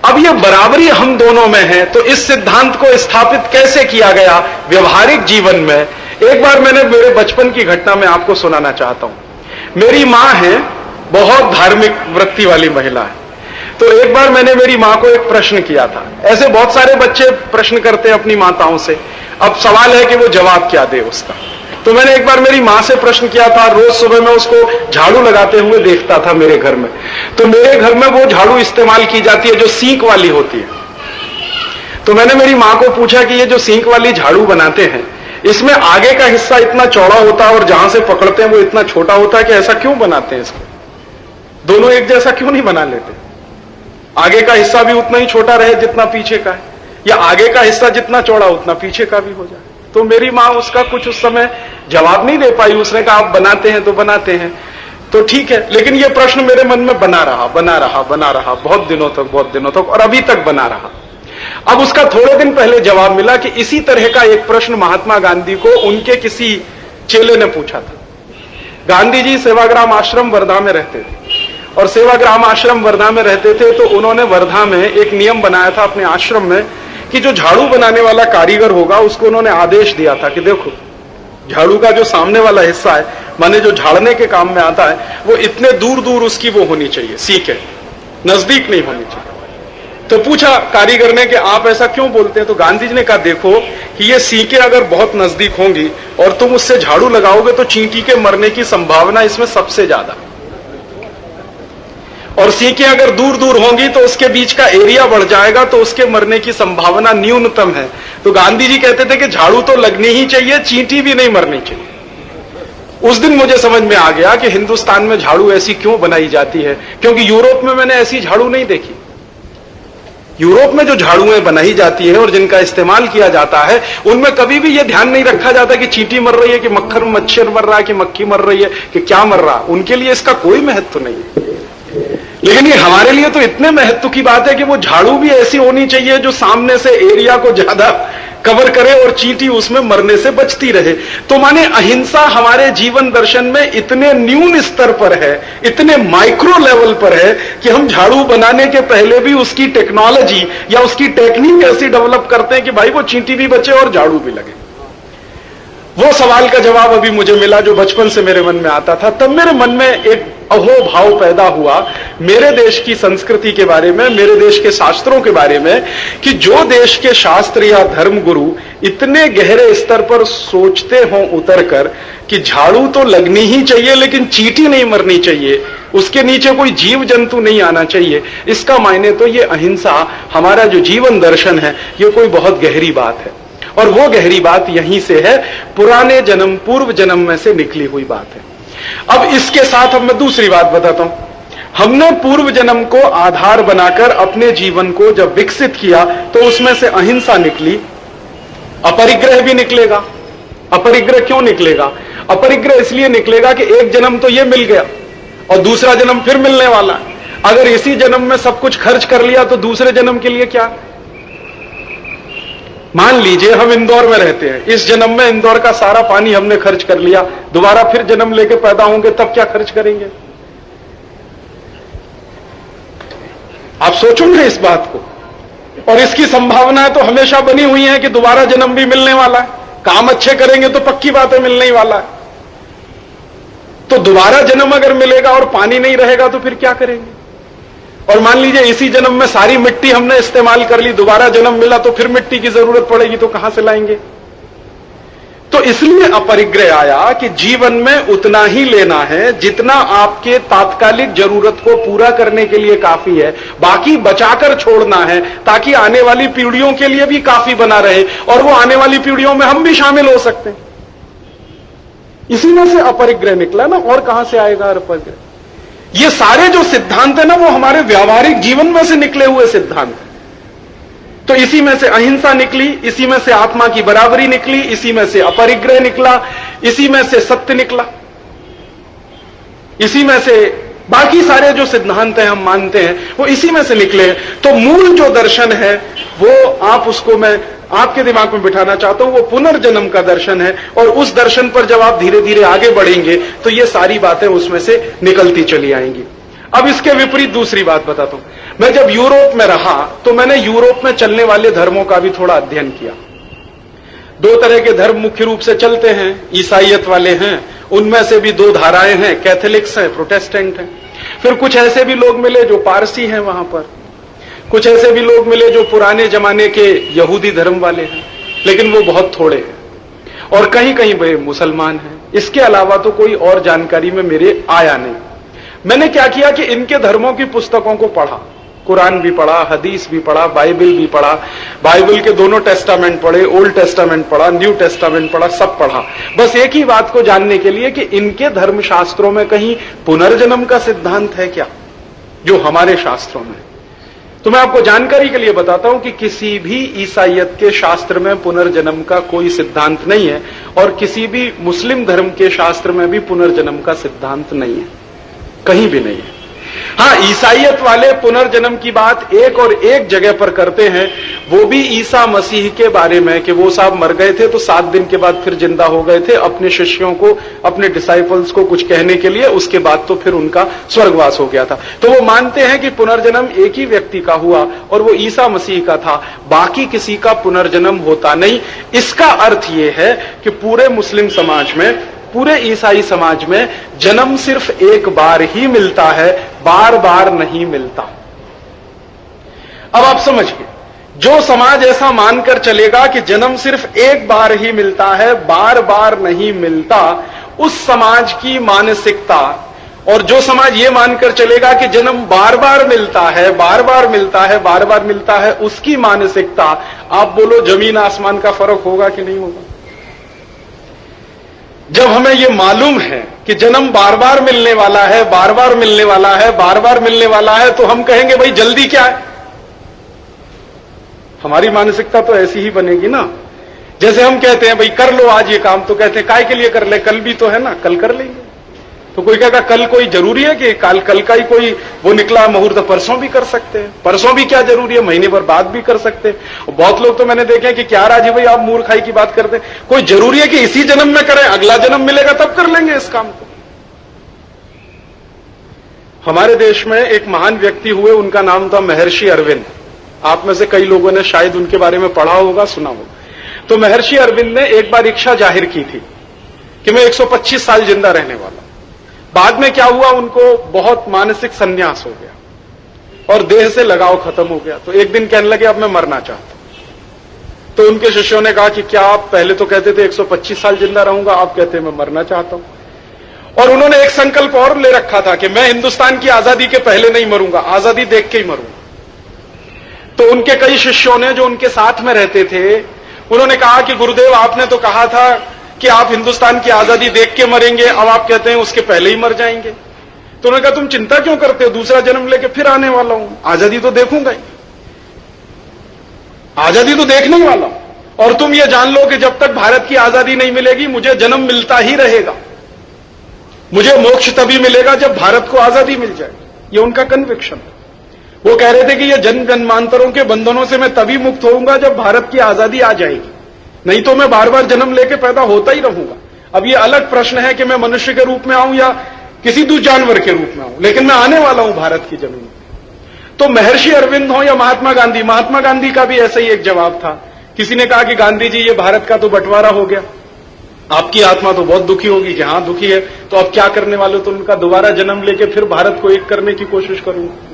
अब ये बराबरी हम दोनों में है, तो इस सिद्धांत को स्थापित कैसे किया गया व्यवहारिक जीवन में? एक बार मैंने मेरे बचपन की घटना में आपको सुनाना चाहता हूं। मेरी मां है, बहुत धार्मिक वृत्ति वाली महिला है। तो एक बार मैंने मेरी मां को एक प्रश्न किया था। ऐसे बहुत सारे बच्चे प्रश्न करते हैं अपनी माताओं से, अब सवाल है कि वो जवाब क्या दे उसका। तो मैंने एक बार मेरी मां से प्रश्न किया था। रोज सुबह मैं उसको झाड़ू लगाते हुए देखता था मेरे घर में। तो मेरे घर में वो झाड़ू इस्तेमाल की जाती है जो सींक वाली होती है। तो मैंने मेरी मां को पूछा कि ये जो सींक वाली झाड़ू बनाते हैं, इसमें आगे का हिस्सा इतना चौड़ा होता है और जहां से पकड़ते हैं वो इतना छोटा होता है, कि ऐसा क्यों बनाते हैं? इसको दोनों एक जैसा क्यों नहीं बना लेते? आगे का हिस्सा भी उतना ही छोटा रहे जितना पीछे का है, या आगे का हिस्सा जितना चौड़ा उतना पीछे का भी हो जाए। तो मेरी मां उसका कुछ उस समय जवाब नहीं दे पाई। उसने कहा आप बनाते हैं तो बनाते हैं, तो ठीक है। लेकिन यह प्रश्न मेरे मन में बना रहा बहुत दिनों तक, और अभी तक बना रहा। अब उसका थोड़े दिन पहले जवाब मिला कि इसी तरह का एक प्रश्न महात्मा गांधी को उनके किसी चेले ने पूछा था। गांधी जी सेवाग्राम आश्रम वर्धा में रहते थे, और सेवाग्राम आश्रम वर्धा में रहते थे, तो उन्होंने वर्धा में एक नियम बनाया था अपने आश्रम में कि जो झाड़ू बनाने वाला कारीगर होगा उसको उन्होंने आदेश दिया था कि देखो, झाड़ू का जो सामने वाला हिस्सा है, माने जो झाड़ने के काम में आता है, वो इतने दूर दूर उसकी वो होनी चाहिए, सीख है, नजदीक नहीं होनी चाहिए। तो पूछा कारीगर ने कि आप ऐसा क्यों बोलते हैं? तो गांधी जी ने कहा देखो कि ये सीखें अगर बहुत नजदीक होंगी और तुम उससे झाड़ू लगाओगे तो चींटी के मरने की संभावना इसमें सबसे ज्यादा, और सीखें अगर दूर दूर होंगी तो उसके बीच का एरिया बढ़ जाएगा, तो उसके मरने की संभावना न्यूनतम है। तो गांधी जी कहते थे कि झाड़ू तो लगनी ही चाहिए, चींटी भी नहीं मरनी चाहिए। उस दिन मुझे समझ में आ गया कि हिंदुस्तान में झाड़ू ऐसी क्यों बनाई जाती है, क्योंकि यूरोप में मैंने ऐसी झाड़ू नहीं देखी। यूरोप में जो झाड़ुएं बनाई जाती है और जिनका इस्तेमाल किया जाता है, उनमें कभी भी यह ध्यान नहीं रखा जाता कि चींटी मर रही है, कि मच्छर मर रहा है, कि मक्खी मर रही है, कि क्या मर रहा है। उनके लिए इसका कोई महत्व नहीं है। लेकिन ये हमारे लिए तो इतने महत्व की बात है कि वो झाड़ू भी ऐसी होनी चाहिए जो सामने से एरिया को ज्यादा कवर करे और चींटी उसमें मरने से बचती रहे। तो माने अहिंसा हमारे जीवन दर्शन में इतने न्यून स्तर पर है, इतने माइक्रो लेवल पर है कि हम झाड़ू बनाने के पहले भी उसकी टेक्नोलॉजी या उसकी टेक्निक ऐसी डेवलप करते हैं कि भाई वो चींटी भी बचे और झाड़ू भी लगे। वो सवाल का जवाब अभी मुझे मिला जो बचपन से मेरे मन में आता था। तब मेरे मन में एक अहोभाव पैदा हुआ मेरे देश की संस्कृति के बारे में, मेरे देश के शास्त्रों के बारे में, कि जो देश के शास्त्र या धर्म गुरु इतने गहरे स्तर पर सोचते हों उतरकर कि झाड़ू तो लगनी ही चाहिए लेकिन चींटी नहीं मरनी चाहिए, उसके नीचे कोई जीव जंतु नहीं आना चाहिए, इसका मायने तो ये अहिंसा हमारा जो जीवन दर्शन है ये कोई बहुत गहरी बात है। और वो गहरी बात यहीं से है, पुराने जन्म पूर्व जन्म में से निकली हुई बात है। अब इसके साथ अब मैं दूसरी बात बताता हूं। हमने पूर्व जन्म को आधार बनाकर अपने जीवन को जब विकसित किया तो उसमें से अहिंसा निकली, अपरिग्रह भी निकलेगा। अपरिग्रह क्यों निकलेगा? अपरिग्रह इसलिए निकलेगा कि एक जन्म तो ये मिल गया और दूसरा जन्म फिर मिलने वाला है। अगर इसी जन्म में सब कुछ खर्च कर लिया तो दूसरे जन्म के लिए क्या? मान लीजिए हम इंदौर में रहते हैं, इस जन्म में इंदौर का सारा पानी हमने खर्च कर लिया, दोबारा फिर जन्म लेके पैदा होंगे तब क्या खर्च करेंगे? आप सोचो ना इस बात को। और इसकी संभावना तो हमेशा बनी हुई है कि दोबारा जन्म भी मिलने वाला है, काम अच्छे करेंगे तो पक्की बात है मिलने ही वाला है। तो दोबारा जन्म अगर मिलेगा और पानी नहीं रहेगा तो फिर क्या करेंगे? और मान लीजिए इसी जन्म में सारी मिट्टी हमने इस्तेमाल कर ली, दोबारा जन्म मिला तो फिर मिट्टी की जरूरत पड़ेगी, तो कहां से लाएंगे? तो इसलिए अपरिग्रह आया कि जीवन में उतना ही लेना है जितना आपके तात्कालिक जरूरत को पूरा करने के लिए काफी है, बाकी बचाकर छोड़ना है ताकि आने वाली पीढ़ियों के लिए भी काफी बना रहे और वो आने वाली पीढ़ियों में हम भी शामिल हो सकते हैं। इसी में से अपरिग्रह निकला ना, और कहां से आएगा अपरिग्रह? ये सारे जो सिद्धांत है ना वो हमारे व्यावहारिक जीवन में से निकले हुए सिद्धांत हैं। तो इसी में से अहिंसा निकली, इसी में से आत्मा की बराबरी निकली, इसी में से अपरिग्रह निकला, इसी में से सत्य निकला, इसी में से बाकी सारे जो सिद्धांत हैं हम मानते हैं वो इसी में से निकले। तो मूल जो दर्शन है वो आप उसको मैं आपके दिमाग में बिठाना चाहता हूं, वो पुनर्जन्म का दर्शन है। और उस दर्शन पर जब आप धीरे धीरे आगे बढ़ेंगे तो ये सारी बातें उसमें से निकलती चली आएंगी। अब इसके विपरीत दूसरी बात बताता हूं। मैं जब यूरोप में रहा तो मैंने यूरोप में चलने वाले धर्मों का भी थोड़ा अध्ययन किया। दो तरह के धर्म मुख्य रूप से चलते हैं, ईसाइयत वाले हैं, उनमें से भी दो धाराएं हैं, कैथोलिक्स हैं, प्रोटेस्टेंट हैं। फिर कुछ ऐसे भी लोग मिले जो पारसी हैं वहां पर, कुछ ऐसे भी लोग मिले जो पुराने जमाने के यहूदी धर्म वाले हैं, लेकिन वो बहुत थोड़े हैं, और कहीं कहीं वे मुसलमान हैं। इसके अलावा तो कोई और जानकारी में मेरे आया नहीं। मैंने क्या किया कि इनके धर्मों की पुस्तकों को पढ़ा, कुरान भी पढ़ा, हदीस भी पढ़ा, बाइबल भी पढ़ा, बाइबल के दोनों टेस्टामेंट पढ़े, ओल्ड टेस्टामेंट पढ़ा, न्यू टेस्टामेंट पढ़ा, सब पढ़ा, बस एक ही बात को जानने के लिए कि इनके धर्मशास्त्रों में कहीं पुनर्जन्म का सिद्धांत है क्या, जो हमारे शास्त्रों में। तो मैं आपको जानकारी के लिए बताता हूं कि किसी भी ईसाइयत के शास्त्र में पुनर्जन्म का कोई सिद्धांत नहीं है, और किसी भी मुस्लिम धर्म के शास्त्र में भी पुनर्जन्म का सिद्धांत नहीं है, कहीं भी नहीं है। हां, ईसाइयत वाले पुनर्जन्म की बात एक और एक जगह पर करते हैं, वो भी ईसा मसीह के बारे में कि वो साहब मर गए थे तो 7 दिन के बाद फिर जिंदा हो गए थे, अपने शिष्यों को, अपने डिसाइपल्स को कुछ कहने के लिए, उसके बाद तो फिर उनका स्वर्गवास हो गया था। तो वो मानते हैं कि पुनर्जन्म एक ही व्यक्ति का हुआ और वो ईसा मसीह का था, बाकी किसी का पुनर्जन्म होता नहीं। इसका अर्थ ये है कि पूरे मुस्लिम समाज में, पूरे ईसाई समाज में जन्म सिर्फ एक बार ही मिलता है, बार बार नहीं मिलता। अब आप समझिए, जो समाज ऐसा मानकर चलेगा कि जन्म सिर्फ एक बार ही मिलता है, बार बार नहीं मिलता, उस समाज की मानसिकता, और जो समाज ये मानकर चलेगा कि जन्म बार बार मिलता है, बार बार मिलता है, बार बार मिलता है, उसकी मानसिकता, आप बोलो जमीन आसमान का फर्क होगा कि नहीं होगा? जब हमें यह मालूम है कि जन्म बार बार मिलने वाला है, बार बार मिलने वाला है, बार बार मिलने वाला है, तो हम कहेंगे भाई जल्दी क्या है? हमारी मानसिकता तो ऐसी ही बनेगी ना। जैसे हम कहते हैं भाई कर लो आज ये काम, तो कहते हैं काय के लिए कर ले, कल भी तो है ना, कल कर लेंगे। तो कोई कहेगा कल कोई जरूरी है कि कल का ही कोई वो निकला मुहूर्त, परसों भी कर सकते हैं, परसों भी क्या जरूरी है, महीने भर बाद भी कर सकते हैं। बहुत लोग तो मैंने देखे हैं कि क्या राजी भाई आप मूर्खाई की बात करते हैं, कोई जरूरी है कि इसी जन्म में करें, अगला जन्म मिलेगा तब कर लेंगे इस काम को। हमारे देश में एक महान व्यक्ति हुए, उनका नाम था महर्षि अरविंद। आप में से कई लोगों ने शायद उनके बारे में पढ़ा होगा, सुना होगा। तो महर्षि अरविंद ने एक बार इच्छा जाहिर की थी कि मैं 125 साल जिंदा रहने वाला। बाद में क्या हुआ, उनको बहुत मानसिक संन्यास हो गया और देह से लगाव खत्म हो गया। तो एक दिन कहने लगे अब मैं मरना चाहता हूं। तो उनके शिष्यों ने कहा कि क्या आप पहले तो कहते थे 125 साल जिंदा रहूंगा, आप कहते हैं मैं मरना चाहता हूं। और उन्होंने एक संकल्प और ले रखा था कि मैं हिंदुस्तान की आजादी के पहले नहीं मरूंगा, आजादी देख के ही मरूंगा। तो उनके कई शिष्यों ने, जो उनके साथ में रहते थे, उन्होंने कहा कि गुरुदेव आपने तो कहा था कि आप हिंदुस्तान की आजादी देख के मरेंगे, अब आप कहते हैं उसके पहले ही मर जाएंगे। तो उन्होंने कहा तुम चिंता क्यों करते हो, दूसरा जन्म लेके फिर आने वाला हूं, आजादी तो देखूंगा ही, आजादी तो देखने ही वाला हूं। और तुम ये जान लो कि जब तक भारत की आजादी नहीं मिलेगी मुझे जन्म मिलता ही रहेगा, मुझे मोक्ष तभी मिलेगा जब भारत को आजादी मिल जाए। ये उनका कन्विक्शन है। वो कह रहे थे कि ये जन्म जन्मांतरों के बंधनों से मैं तभी मुक्त होऊंगा जब भारत की आजादी आ जाएगी, नहीं तो मैं बार बार जन्म लेके पैदा होता ही रहूंगा। अब ये अलग प्रश्न है कि मैं मनुष्य के रूप में आऊं या किसी दूसरे जानवर के रूप में आऊं, लेकिन मैं आने वाला हूं भारत की जमीन में। तो महर्षि अरविंद हो या महात्मा गांधी, महात्मा गांधी का भी ऐसा ही एक जवाब था। किसी ने कहा कि गांधी जी ये भारत का तो बंटवारा हो गया, आपकी आत्मा तो बहुत दुखी होगी। कि हाँ दुखी है, तो अब क्या करने वाले? तो उनका दोबारा जन्म लेके फिर भारत को एक करने की कोशिश करूंगा।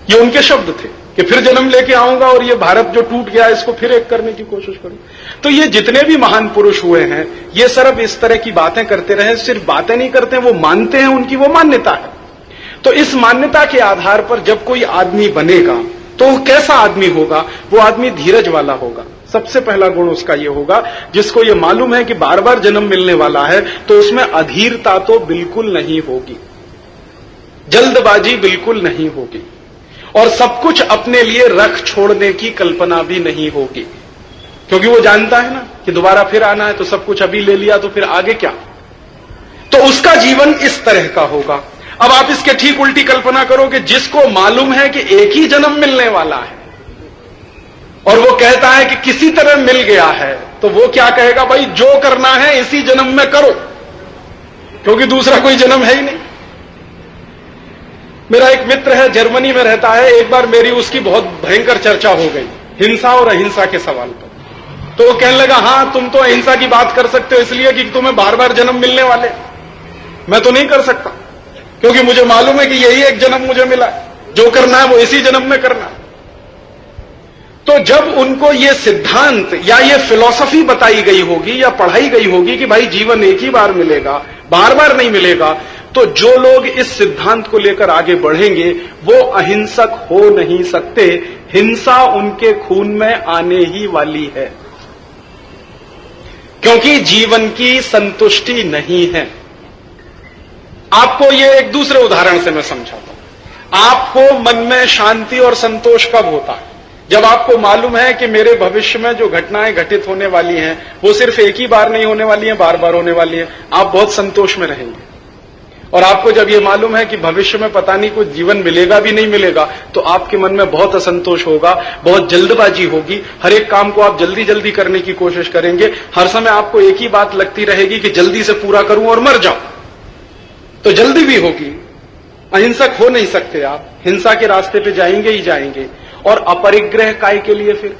ये उनके शब्द थे कि फिर जन्म लेके आऊंगा और ये भारत जो टूट गया इसको फिर एक करने की कोशिश करूं। तो ये जितने भी महान पुरुष हुए हैं, ये सिर्फ इस तरह की बातें करते रहे, सिर्फ बातें नहीं करते हैं, वो मानते हैं, उनकी वो मान्यता है। तो इस मान्यता के आधार पर जब कोई आदमी बनेगा तो वो कैसा आदमी होगा? वो आदमी धीरज वाला होगा। सबसे पहला गुण उसका ये होगा, जिसको ये मालूम है कि बार बार जन्म मिलने वाला है, तो उसमें अधीरता तो बिल्कुल नहीं होगी, जल्दबाजी बिल्कुल नहीं होगी, और सब कुछ अपने लिए रख छोड़ने की कल्पना भी नहीं होगी। क्योंकि वो जानता है ना कि दोबारा फिर आना है, तो सब कुछ अभी ले लिया तो फिर आगे क्या? तो उसका जीवन इस तरह का होगा। अब आप इसके ठीक उल्टी कल्पना करो कि जिसको मालूम है कि एक ही जन्म मिलने वाला है और वो कहता है कि किसी तरह मिल गया है, तो वो क्या कहेगा, भाई जो करना है इसी जन्म में करो, क्योंकि दूसरा कोई जन्म है ही नहीं। मेरा एक मित्र है, जर्मनी में रहता है। एक बार मेरी उसकी बहुत भयंकर चर्चा हो गई हिंसा और अहिंसा के सवाल पर। तो वो कहने लगा, हां तुम तो अहिंसा की बात कर सकते हो इसलिए कि तुम्हें बार बार जन्म मिलने वाले, मैं तो नहीं कर सकता, क्योंकि मुझे मालूम है कि यही एक जन्म मुझे मिला है, जो करना है वो इसी जन्म में करना है। तो जब उनको ये सिद्धांत या ये फिलॉसफी बताई गई होगी या पढ़ाई गई होगी कि भाई जीवन एक ही बार मिलेगा, बार बार नहीं मिलेगा, तो जो लोग इस सिद्धांत को लेकर आगे बढ़ेंगे वो अहिंसक हो नहीं सकते। हिंसा उनके खून में आने ही वाली है, क्योंकि जीवन की संतुष्टि नहीं है। आपको ये एक दूसरे उदाहरण से मैं समझाता हूं। आपको मन में शांति और संतोष कब होता है? जब आपको मालूम है कि मेरे भविष्य में जो घटनाएं घटित होने वाली हैं वो सिर्फ एक ही बार नहीं होने वाली हैं, बार बार होने वाली हैं, आप बहुत संतोष में रहेंगे। और आपको जब ये मालूम है कि भविष्य में पता नहीं कुछ जीवन मिलेगा भी नहीं मिलेगा, तो आपके मन में बहुत असंतोष होगा, बहुत जल्दबाजी होगी, हर एक काम को आप जल्दी जल्दी करने की कोशिश करेंगे। हर समय आपको एक ही बात लगती रहेगी कि जल्दी से पूरा करूं और मर जाऊं, तो जल्दी भी होगी। अहिंसक हो नहीं सकते आप, हिंसा के रास्ते पे जाएंगे ही जाएंगे। और अपरिग्रह काय के लिए? फिर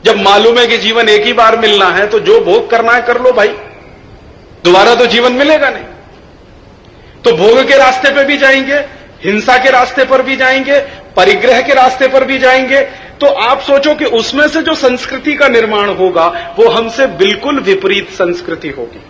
जब मालूम है कि जीवन एक ही बार मिलना है तो जो भोग करना है कर लो भाई, दोबारा तो जीवन मिलेगा नहीं। तो भोग के रास्ते पे भी जाएंगे, हिंसा के रास्ते पर भी जाएंगे, परिग्रह के रास्ते पर भी जाएंगे। तो आप सोचो कि उसमें से जो संस्कृति का निर्माण होगा वो हमसे बिल्कुल विपरीत संस्कृति होगी,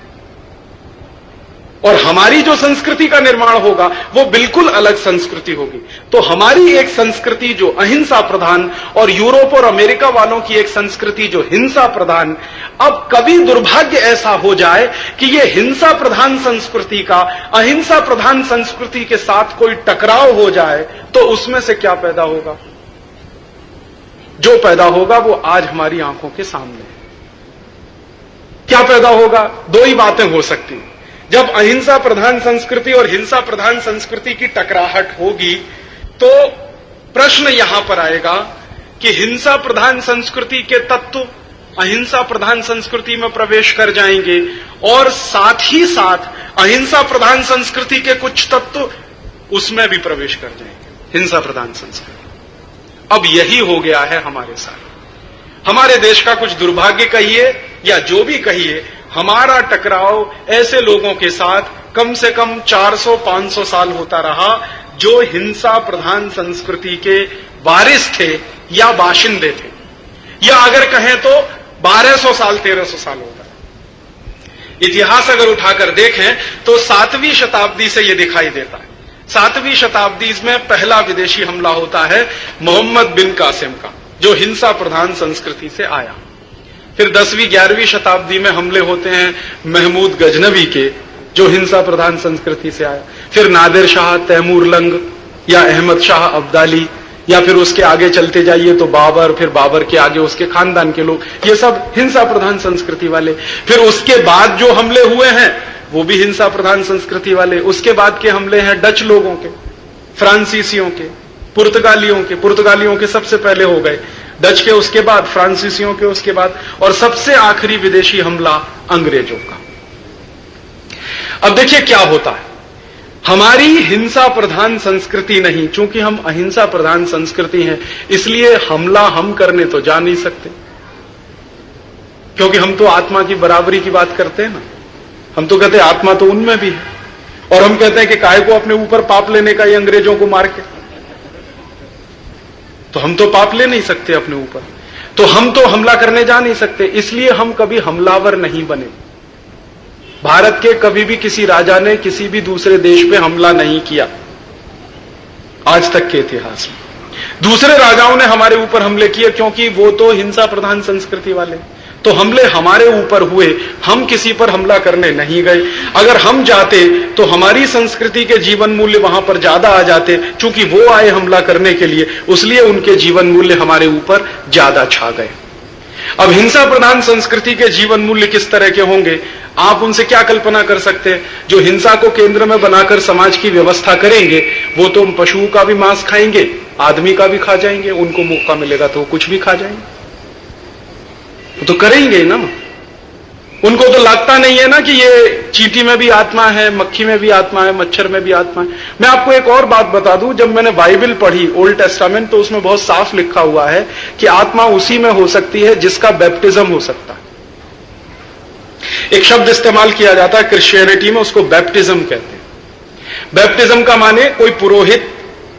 और हमारी जो संस्कृति का निर्माण होगा वो बिल्कुल अलग संस्कृति होगी। तो हमारी एक संस्कृति जो अहिंसा प्रधान और यूरोप और अमेरिका वालों की एक संस्कृति जो हिंसा प्रधान, अब कभी दुर्भाग्य ऐसा हो जाए कि ये हिंसा प्रधान संस्कृति का अहिंसा प्रधान संस्कृति के साथ कोई टकराव हो जाए, तो उसमें से क्या पैदा होगा? जो पैदा होगा वो आज हमारी आंखों के सामने है। क्या पैदा होगा? दो ही बातें हो सकती हैं। जब अहिंसा प्रधान संस्कृति और हिंसा प्रधान संस्कृति की टकराहट होगी तो प्रश्न यहां पर आएगा कि हिंसा प्रधान संस्कृति के तत्व अहिंसा प्रधान संस्कृति में प्रवेश कर जाएंगे, और साथ ही साथ अहिंसा प्रधान संस्कृति के कुछ तत्व उसमें भी प्रवेश कर जाएंगे, हिंसा प्रधान संस्कृति। अब यही हो गया है हमारे साथ। हमारे देश का कुछ दुर्भाग्य कहिए या जो भी कहिए, हमारा टकराव ऐसे लोगों के साथ कम से कम 400-500 साल होता रहा जो हिंसा प्रधान संस्कृति के वारिस थे या बाशिंदे थे, या अगर कहें तो 1200 साल 1300 साल होता है। इतिहास अगर उठाकर देखें तो 7वीं शताब्दी से यह दिखाई देता है। 7वीं शताब्दी में पहला विदेशी हमला होता है मोहम्मद बिन कासिम का, जो हिंसा प्रधान संस्कृति से आया। फिर 10वीं 11वीं शताब्दी में हमले होते हैं महमूद गजनवी के, जो हिंसा प्रधान संस्कृति से आया। फिर नादिर शाह, तैमूर लंग या अहमद शाह अब्दाली, या फिर उसके आगे चलते जाइए तो बाबर, फिर बाबर के आगे उसके खानदान के लोग, ये सब हिंसा प्रधान संस्कृति वाले। फिर उसके बाद जो हमले हुए हैं वो भी हिंसा प्रधान संस्कृति वाले। उसके बाद के हमले हैं डच लोगों के, फ्रांसीसियों के, पुर्तगालियों के सबसे पहले हो गए, डच के उसके बाद, फ्रांसीसियों के उसके बाद, और सबसे आखिरी विदेशी हमला अंग्रेजों का। अब देखिए क्या होता है, हमारी हिंसा प्रधान संस्कृति नहीं, चूंकि हम अहिंसा प्रधान संस्कृति हैं, इसलिए हमला हम करने तो जा नहीं सकते, क्योंकि हम तो आत्मा की बराबरी की बात करते हैं ना। हम तो कहते हैं आत्मा तो उनमें भी है, और हम कहते हैं कि काहे को अपने ऊपर पाप लेने का, ये अंग्रेजों को मार के। तो हम तो पाप ले नहीं सकते अपने ऊपर, तो हम तो हमला करने जा नहीं सकते, इसलिए हम कभी हमलावर नहीं बने। भारत के कभी भी किसी राजा ने किसी भी दूसरे देश पे हमला नहीं किया आज तक के इतिहास में। दूसरे राजाओं ने हमारे ऊपर हमले किए क्योंकि वो तो हिंसा प्रधान संस्कृति वाले, तो हमले हमारे ऊपर हुए, हम किसी पर हमला करने नहीं गए। अगर हम जाते तो हमारी संस्कृति के जीवन मूल्य वहां पर ज्यादा आ जाते, चूंकि वो आए हमला करने के लिए, उसलिए उनके जीवन मूल्य हमारे ऊपर ज्यादा छा गए। अब हिंसा प्रधान संस्कृति के जीवन मूल्य किस तरह के होंगे, आप उनसे क्या कल्पना कर सकते हैं? जो हिंसा को केंद्र में बनाकर समाज की व्यवस्था करेंगे वो तो पशुओं का भी मांस खाएंगे, आदमी का भी खा जाएंगे, उनको मौका मिलेगा तो वो कुछ भी खा जाएंगे। वो तो करेंगे ना। उनको तो लगता नहीं है ना कि ये चींटी में भी आत्मा है, मक्खी में भी आत्मा है, मच्छर में भी आत्मा है। मैं आपको एक और बात बता दूं, जब मैंने बाइबल पढ़ी ओल्ड टेस्टामेंट, तो उसमें बहुत साफ लिखा हुआ है कि आत्मा उसी में हो सकती है जिसका बैप्टिज्म हो सकता है। एक शब्द इस्तेमाल किया जाता है क्रिश्चियनिटी में, उसको बैप्टिज्म कहते हैं। बैप्टिज्म का माने कोई पुरोहित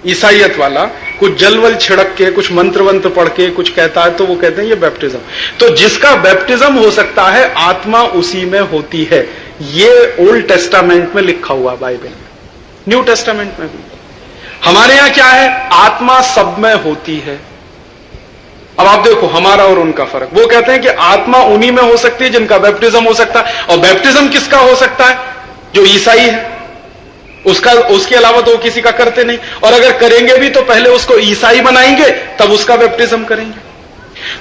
ईसाइयत वाला कुछ जलवल छिड़क के, कुछ मंत्र वंत्र पढ़ के कुछ कहता है, तो वो कहते हैं ये बैप्टिज्म। तो जिसका बैप्टिज्म हो सकता है, आत्मा उसी में होती है। ये ओल्ड टेस्टामेंट में लिखा हुआ, बाइबल में, न्यू टेस्टामेंट में भी। हमारे यहां क्या है, आत्मा सब में होती है। अब आप देखो हमारा और उनका फर्क। वो कहते हैं कि आत्मा उन्हीं में हो सकती है जिनका बैप्टिज्म हो सकता है। और बैप्टिज्म किसका हो सकता है? जो ईसाई है, उसके अलावा तो किसी का करते नहीं। और अगर करेंगे भी तो पहले उसको ईसाई बनाएंगे, तब उसका बैप्टिज्म करेंगे।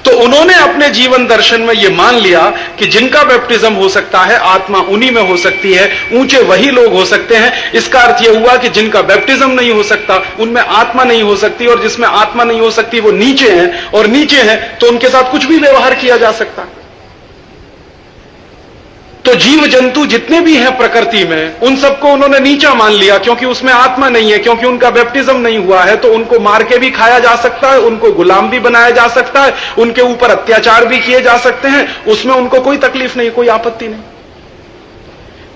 तो उन्होंने अपने जीवन दर्शन में यह मान लिया कि जिनका बैप्टिज्म हो सकता है, आत्मा उन्हीं में हो सकती है, ऊंचे वही लोग हो सकते हैं। इसका अर्थ यह हुआ कि जिनका बैप्टिज्म नहीं हो सकता, उनमें आत्मा नहीं हो सकती, और जिसमें आत्मा नहीं हो सकती वो नीचे हैं, और नीचे हैं तो उनके साथ कुछ भी व्यवहार किया जा सकता है। तो जीव जंतु जितने भी हैं प्रकृति में, उन सबको उन्होंने नीचा मान लिया, क्योंकि उसमें आत्मा नहीं है, क्योंकि उनका बैप्टिज्म नहीं हुआ है। तो उनको मार के भी खाया जा सकता है, उनको गुलाम भी बनाया जा सकता है, उनके ऊपर अत्याचार भी किए जा सकते हैं, उसमें उनको कोई तकलीफ नहीं, कोई आपत्ति नहीं।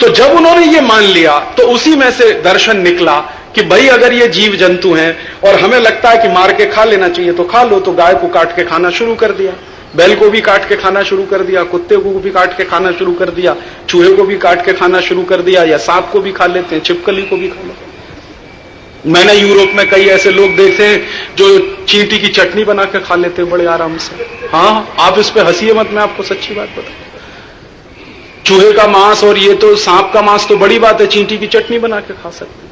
तो जब उन्होंने ये मान लिया, तो उसी में से दर्शन निकला कि भाई अगर ये जीव जंतु हैं और हमें लगता है कि मार के खा लेना चाहिए, तो खा लो। तो गाय को काट के खाना शुरू कर दिया, बैल को भी काट के खाना शुरू कर दिया, कुत्ते को भी काट के खाना शुरू कर दिया, चूहे को भी काट के खाना शुरू कर दिया, या सांप को भी खा लेते हैं, छिपकली को भी खा लेते हैं। मैंने यूरोप में कई ऐसे लोग देखे हैं जो चींटी की चटनी बना के खा लेते हैं बड़े आराम से। हाँ, आप इस पे हंसिए मत, मैं आपको सच्ची बात बताऊं। चूहे का मांस और ये तो सांप का मांस तो बड़ी बात है, चींटी की चटनी बना के खा सकते हैं,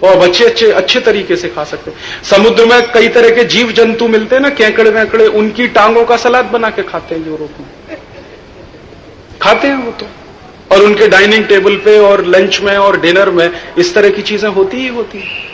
और बच्चे अच्छे तरीके से खा सकते हैं। समुद्र में कई तरह के जीव जंतु मिलते हैं ना, केकड़े वेकड़े, उनकी टांगों का सलाद बना के खाते हैं यूरोप में, खाते हैं वो तो। और उनके डाइनिंग टेबल पे और लंच में और डिनर में इस तरह की चीजें होती ही होती हैं।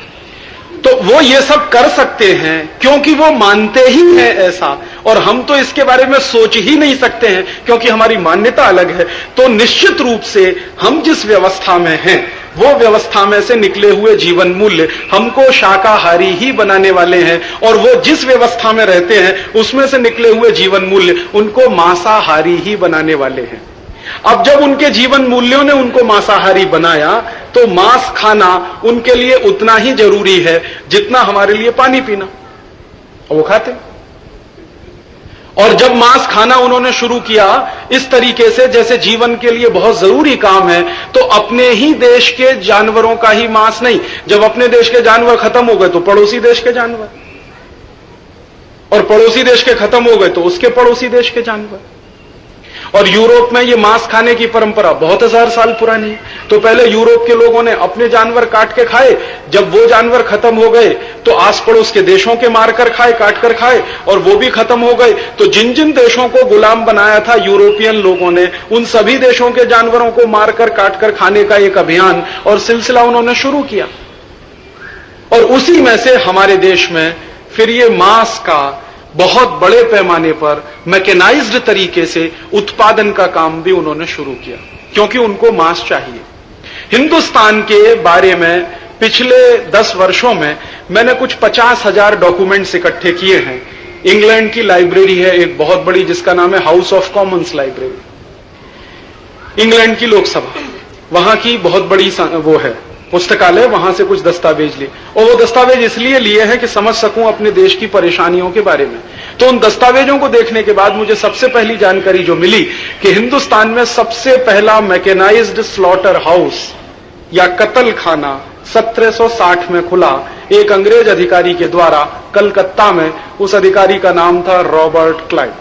तो वो ये सब कर सकते हैं क्योंकि वो मानते ही हैं ऐसा, और हम तो इसके बारे में सोच ही नहीं सकते हैं क्योंकि हमारी मान्यता अलग है। तो निश्चित रूप से हम जिस व्यवस्था में हैं, वो व्यवस्था में से निकले हुए जीवन मूल्य हमको शाकाहारी ही बनाने वाले हैं, और वो जिस व्यवस्था में रहते हैं उसमें से निकले हुए जीवन मूल्य उनको मांसाहारी ही बनाने वाले हैं। अब जब उनके जीवन मूल्यों ने उनको मांसाहारी बनाया, तो मांस खाना उनके लिए उतना ही जरूरी है जितना हमारे लिए पानी पीना, और वो खाते। और जब मांस खाना उन्होंने शुरू किया इस तरीके से जैसे जीवन के लिए बहुत जरूरी काम है, तो अपने ही देश के जानवरों का ही मांस नहीं, जब अपने देश के जानवर खत्म हो गए तो पड़ोसी देश के जानवर, और पड़ोसी देश के खत्म हो गए तो उसके पड़ोसी देश के जानवर। और यूरोप में ये मांस खाने की परंपरा बहुत हजार साल पुरानी है। तो पहले यूरोप के लोगों ने अपने जानवर काट के खाए, जब वो जानवर खत्म हो गए तो आस पड़ोस के देशों के मारकर खाए, काट कर खाए, और वो भी खत्म हो गए। तो जिन जिन देशों को गुलाम बनाया था यूरोपियन लोगों ने, उन सभी देशों के जानवरों को मारकर काट कर खाने का एक अभियान और सिलसिला उन्होंने शुरू किया। और उसी में से हमारे देश में फिर ये मांस का बहुत बड़े पैमाने पर मैकेनाइज्ड तरीके से उत्पादन का काम भी उन्होंने शुरू किया, क्योंकि उनको मांस चाहिए। हिंदुस्तान के बारे में पिछले 10 वर्षों में मैंने कुछ 50,000 डॉक्यूमेंट्स इकट्ठे किए हैं। इंग्लैंड की लाइब्रेरी है एक बहुत बड़ी, जिसका नाम है house of Commons library, England की लोकसभा, वहां की बहुत बड़ी वो है पुस्तकालय। वहां से कुछ दस्तावेज लिए, और वो दस्तावेज इसलिए लिए हैं कि समझ सकूं अपने देश की परेशानियों के बारे में। तो उन दस्तावेजों को देखने के बाद मुझे सबसे पहली जानकारी जो मिली कि हिंदुस्तान में सबसे पहला मैकेनाइज्ड स्लॉटर हाउस या कत्ल खाना 1760 में खुला एक अंग्रेज अधिकारी के द्वारा कलकत्ता में। उस अधिकारी का नाम था रॉबर्ट क्लाइव।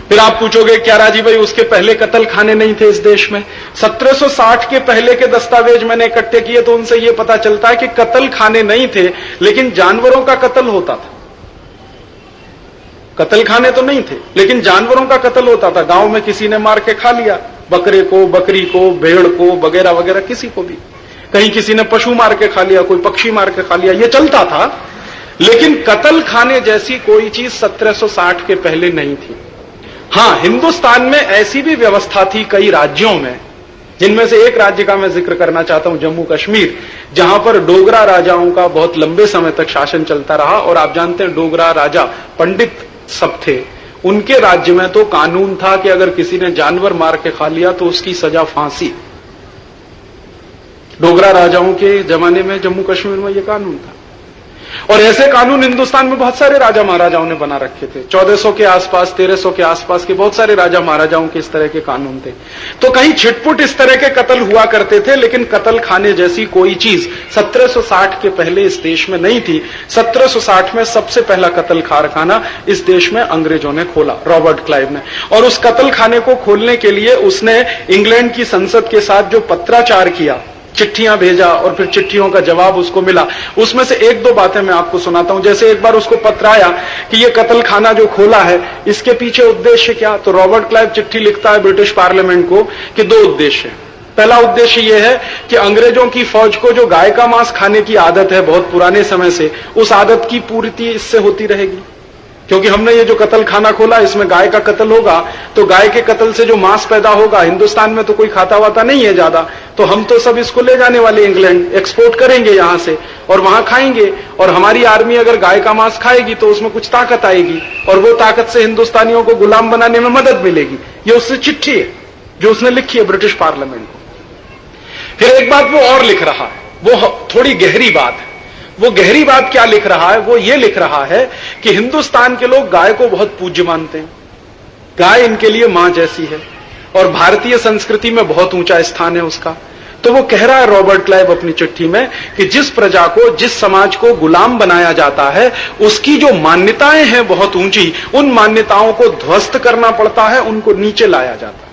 फिर आप पूछोगे क्या राजी भाई उसके पहले कत्ल खाने नहीं थे इस देश में? 1760 के पहले के दस्तावेज मैंने इकट्ठे किए तो उनसे यह पता चलता है कि कत्ल खाने नहीं थे, लेकिन जानवरों का कत्ल होता था। कत्ल खाने तो नहीं थे, लेकिन जानवरों का कत्ल होता था। गांव में किसी ने मार के खा लिया, बकरे को, बकरी को, भेड़ को, वगैरह वगैरह, किसी को भी। कहीं किसी ने पशु मार के खा लिया, कोई पक्षी मार के खा लिया, ये चलता था। लेकिन कत्ल खाने जैसी कोई चीज 1760 के पहले नहीं थी। हां, हिंदुस्तान में ऐसी भी व्यवस्था थी कई राज्यों में, जिनमें से एक राज्य का मैं जिक्र करना चाहता हूं, जम्मू कश्मीर, जहां पर डोगरा राजाओं का बहुत लंबे समय तक शासन चलता रहा। और आप जानते हैं डोगरा राजा पंडित सब थे, उनके राज्य में तो कानून था कि अगर किसी ने जानवर मार के खा लिया तो उसकी सजा फांसी। डोगरा राजाओं के जमाने में जम्मू कश्मीर में यह कानून था। और ऐसे कानून हिंदुस्तान में बहुत सारे राजा महाराजाओं ने बना रखे थे। 1400 के आसपास, 1300 के आसपास के बहुत सारे राजा महाराजाओं के इस तरह के कानून थे। तो कहीं छिटपुट इस तरह के कत्ल हुआ करते थे, लेकिन कत्ल खाने जैसी कोई चीज 1760 के पहले इस देश में नहीं थी। 1760 में सबसे पहला कत्ल कारखाना इस देश में अंग्रेजों ने खोला, रॉबर्ट क्लाइव ने। और उस कत्ल खाने को खोलने के लिए उसने इंग्लैंड की संसद के साथ जो पत्राचार किया, चिट्ठियां भेजा और फिर चिट्ठियों का जवाब उसको मिला, उसमें से एक दो बातें मैं आपको सुनाता हूं। जैसे एक बार उसको पत्र आया कि ये कत्ल खाना जो खोला है इसके पीछे उद्देश्य क्या, तो रॉबर्ट क्लाइव चिट्ठी लिखता है ब्रिटिश पार्लियामेंट को कि दो उद्देश्य हैं। पहला उद्देश्य यह है कि अंग्रेजों की फौज को जो गाय का मांस खाने की आदत है बहुत पुराने समय से, उस आदत की पूर्ति इससे होती रहेगी, क्योंकि हमने ये जो कत्ल खाना खोला इसमें गाय का कत्ल होगा, तो गाय के कत्ल से जो मांस पैदा होगा, हिंदुस्तान में तो कोई खाता वाता नहीं है ज्यादा, तो हम तो सब इसको ले जाने वाले इंग्लैंड एक्सपोर्ट करेंगे यहां से और वहां खाएंगे। और हमारी आर्मी अगर गाय का मांस खाएगी तो उसमें कुछ ताकत आएगी और वो ताकत से हिंदुस्तानियों को गुलाम बनाने में मदद मिलेगी। ये उससे चिट्ठी है जो उसने लिखी है ब्रिटिश पार्लियामेंट को। फिर एक बात वो और लिख रहा है, वो थोड़ी गहरी बात है। वो गहरी बात क्या लिख रहा है, वो ये लिख रहा है कि हिंदुस्तान के लोग गाय को बहुत पूज्य मानते हैं, गाय इनके लिए मां जैसी है और भारतीय संस्कृति में बहुत ऊंचा स्थान है उसका। तो वो कह रहा है रॉबर्ट क्लाइव अपनी चिट्ठी में कि जिस प्रजा को, जिस समाज को गुलाम बनाया जाता है, उसकी जो मान्यताएं हैं बहुत ऊंची, उन मान्यताओं को ध्वस्त करना पड़ता है, उनको नीचे लाया जाता है।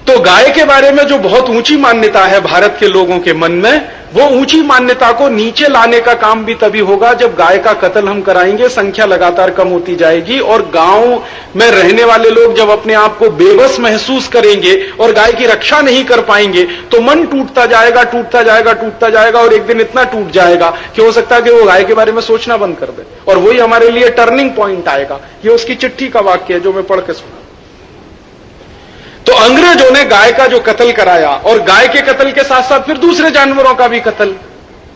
तो गाय के बारे में जो बहुत ऊंची मान्यता है भारत के लोगों के मन में, वो ऊंची मान्यता को नीचे लाने का काम भी तभी होगा जब गाय का कत्ल हम कराएंगे, संख्या लगातार कम होती जाएगी और गांव में रहने वाले लोग जब अपने आप को बेबस महसूस करेंगे और गाय की रक्षा नहीं कर पाएंगे तो मन टूटता जाएगा, टूटता जाएगा, टूटता जाएगा और एक दिन इतना टूट जाएगा कि हो सकता है कि वो गाय के बारे में सोचना बंद कर दे। और वही हमारे लिए टर्निंग पॉइंट आएगा। ये उसकी चिट्ठी का वाक्य है जो मैं पढ़ के सुना। तो अंग्रेजों ने गाय का जो कत्ल कराया और गाय के कत्ल के साथ साथ फिर दूसरे जानवरों का भी कत्ल,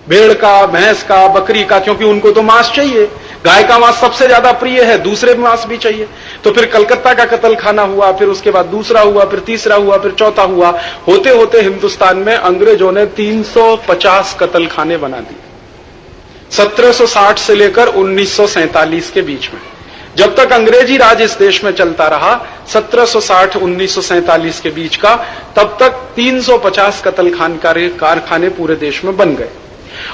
भेड़ का, भैंस का, बकरी का, क्योंकि उनको तो मांस चाहिए। गाय का मांस सबसे ज्यादा प्रिय है, दूसरे मांस भी चाहिए। तो फिर कलकत्ता का कत्ल खाना हुआ, फिर उसके बाद दूसरा हुआ, फिर तीसरा हुआ, फिर चौथा हुआ। होते होते हिंदुस्तान में अंग्रेजों ने 350 कत्ल खाने बना दिए 1760 से लेकर 1947 के बीच में। जब तक अंग्रेजी राज इस देश में चलता रहा 1760-1947 के बीच का, तब तक 350 कत्ल कारखाने पूरे देश में बन गए।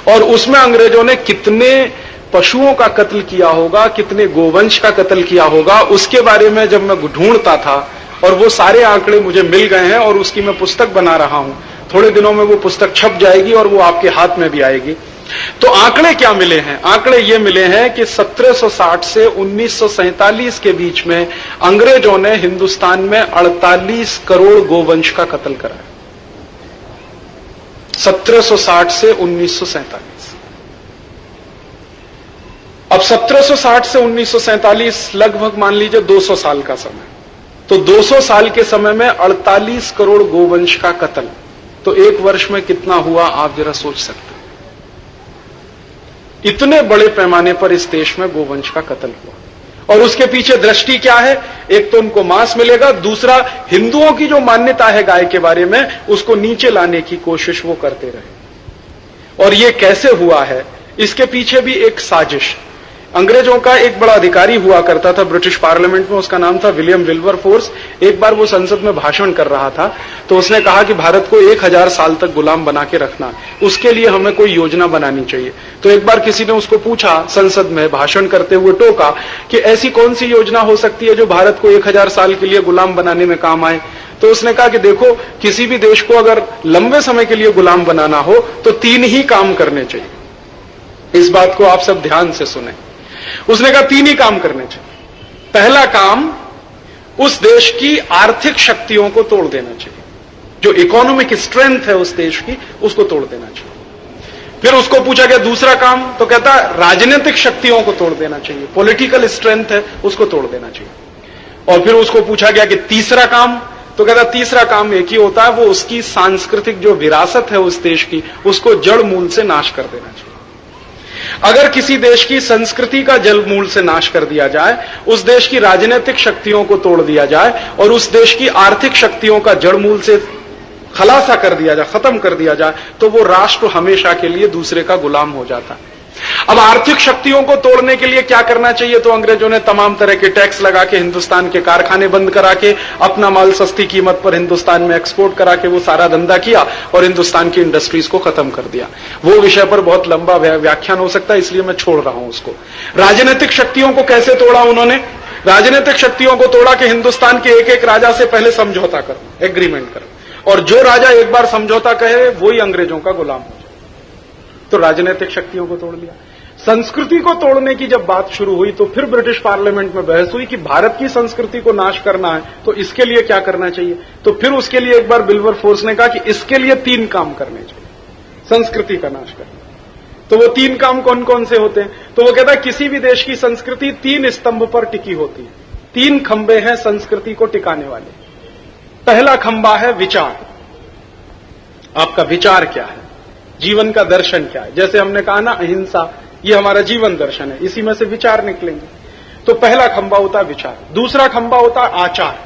और उसमें अंग्रेजों ने कितने पशुओं का कत्ल किया होगा, कितने गोवंश का कत्ल किया होगा, उसके बारे में जब मैं ढूंढता था और वो सारे आंकड़े मुझे मिल गए हैं और उसकी मैं पुस्तक बना रहा हूं। थोड़े दिनों में वो पुस्तक छप जाएगी और वो आपके हाथ में भी आएगी। तो आंकड़े क्या मिले हैं? आंकड़े ये मिले हैं कि 1760 से 1947 के बीच में अंग्रेजों ने हिंदुस्तान में 48 करोड़ गोवंश का कत्ल कराया। 1760 से 1947। अब 1760 से 1947 लगभग मान लीजिए 200 साल का समय। तो 200 साल के समय में 48 करोड़ गोवंश का कत्ल, तो एक वर्ष में कितना हुआ आप जरा सोच सकते हैं। इतने बड़े पैमाने पर इस देश में गोवंश का कत्ल हुआ और उसके पीछे दृष्टि क्या है? एक तो उनको मांस मिलेगा, दूसरा हिंदुओं की जो मान्यता है गाय के बारे में उसको नीचे लाने की कोशिश वो करते रहे। और ये कैसे हुआ है, इसके पीछे भी एक साजिश। अंग्रेजों का एक बड़ा अधिकारी हुआ करता था ब्रिटिश पार्लियामेंट में, उसका नाम था विलियम विल्बरफोर्स। एक बार वो संसद में भाषण कर रहा था तो उसने कहा कि भारत को 1000 साल तक गुलाम बना के रखना, उसके लिए हमें कोई योजना बनानी चाहिए। तो एक बार किसी ने उसको पूछा, संसद में भाषण करते हुए टोका कि ऐसी कौन सी योजना हो सकती है जो भारत को 1000 साल के लिए गुलाम बनाने में काम आए। तो उसने कहा कि देखो, किसी भी देश को अगर लंबे समय के लिए गुलाम बनाना हो तो 3 ही काम करने चाहिए। इस बात को आप सब ध्यान से सुने। उसने कहा 3 ही काम करने चाहिए। पहला काम, उस देश की आर्थिक शक्तियों को तोड़ देना चाहिए, जो इकोनॉमिक स्ट्रेंथ है उस देश की उसको तोड़ देना चाहिए। फिर उसको पूछा गया दूसरा काम, तो कहता राजनीतिक शक्तियों को तोड़ देना चाहिए, पॉलिटिकल स्ट्रेंथ है उसको तोड़ देना चाहिए। और फिर उसको पूछा गया कि तीसरा काम, तो कहता तीसरा काम एक ही होता है, वो उसकी सांस्कृतिक जो विरासत है उस देश की, उसको जड़ मूल से नाश कर देना चाहिए। अगर किसी देश की संस्कृति का जड़ मूल से नाश कर दिया जाए, उस देश की राजनीतिक शक्तियों को तोड़ दिया जाए और उस देश की आर्थिक शक्तियों का जड़ मूल से खलासा कर दिया जाए, खत्म कर दिया जाए, तो वो राष्ट्र हमेशा के लिए दूसरे का गुलाम हो जाता है। अब आर्थिक शक्तियों को तोड़ने के लिए क्या करना चाहिए? तो अंग्रेजों ने तमाम तरह के टैक्स लगा के हिंदुस्तान के कारखाने बंद करा के अपना माल सस्ती कीमत पर हिंदुस्तान में एक्सपोर्ट करा के वो सारा धंधा किया और हिंदुस्तान की इंडस्ट्रीज को खत्म कर दिया। वो विषय पर बहुत लंबा व्याख्यान हो सकता है, इसलिए मैं छोड़ रहा हूं उसको। राजनीतिक शक्तियों को कैसे तोड़ा उन्होंने? राजनीतिक शक्तियों को तोड़ा कि हिंदुस्तान के एक एक राजा से पहले समझौता करो, एग्रीमेंट करो, और जो राजा एक बार समझौता कहे वही अंग्रेजों का गुलाम हो जाए। तो राजनीतिक शक्तियों को तोड़ दिया। संस्कृति को तोड़ने की जब बात शुरू हुई तो फिर ब्रिटिश पार्लियामेंट में बहस हुई कि भारत की संस्कृति को नाश करना है तो इसके लिए क्या करना चाहिए। तो फिर उसके लिए एक बार विल्बरफोर्स ने कहा कि इसके लिए 3 काम करने चाहिए संस्कृति का नाश करना। तो वो 3 काम कौन कौन से होते हैं? तो वो कहता है किसी भी देश की संस्कृति 3 स्तंभ पर टिकी होती है। 3 खंबे हैं संस्कृति को टिकाने वाले। पहला खंबा है विचार। आपका विचार क्या है, जीवन का दर्शन क्या है? जैसे हमने कहा ना अहिंसा, ये हमारा जीवन दर्शन है, इसी में से विचार निकलेंगे। तो पहला खंबा होता है विचार। दूसरा खंबा होता है आचार।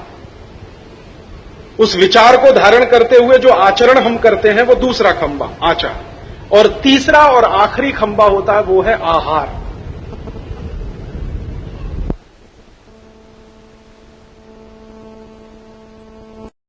उस विचार को धारण करते हुए जो आचरण हम करते हैं वो दूसरा खंबा आचार। और तीसरा और आखिरी खंबा होता है वो है आहार।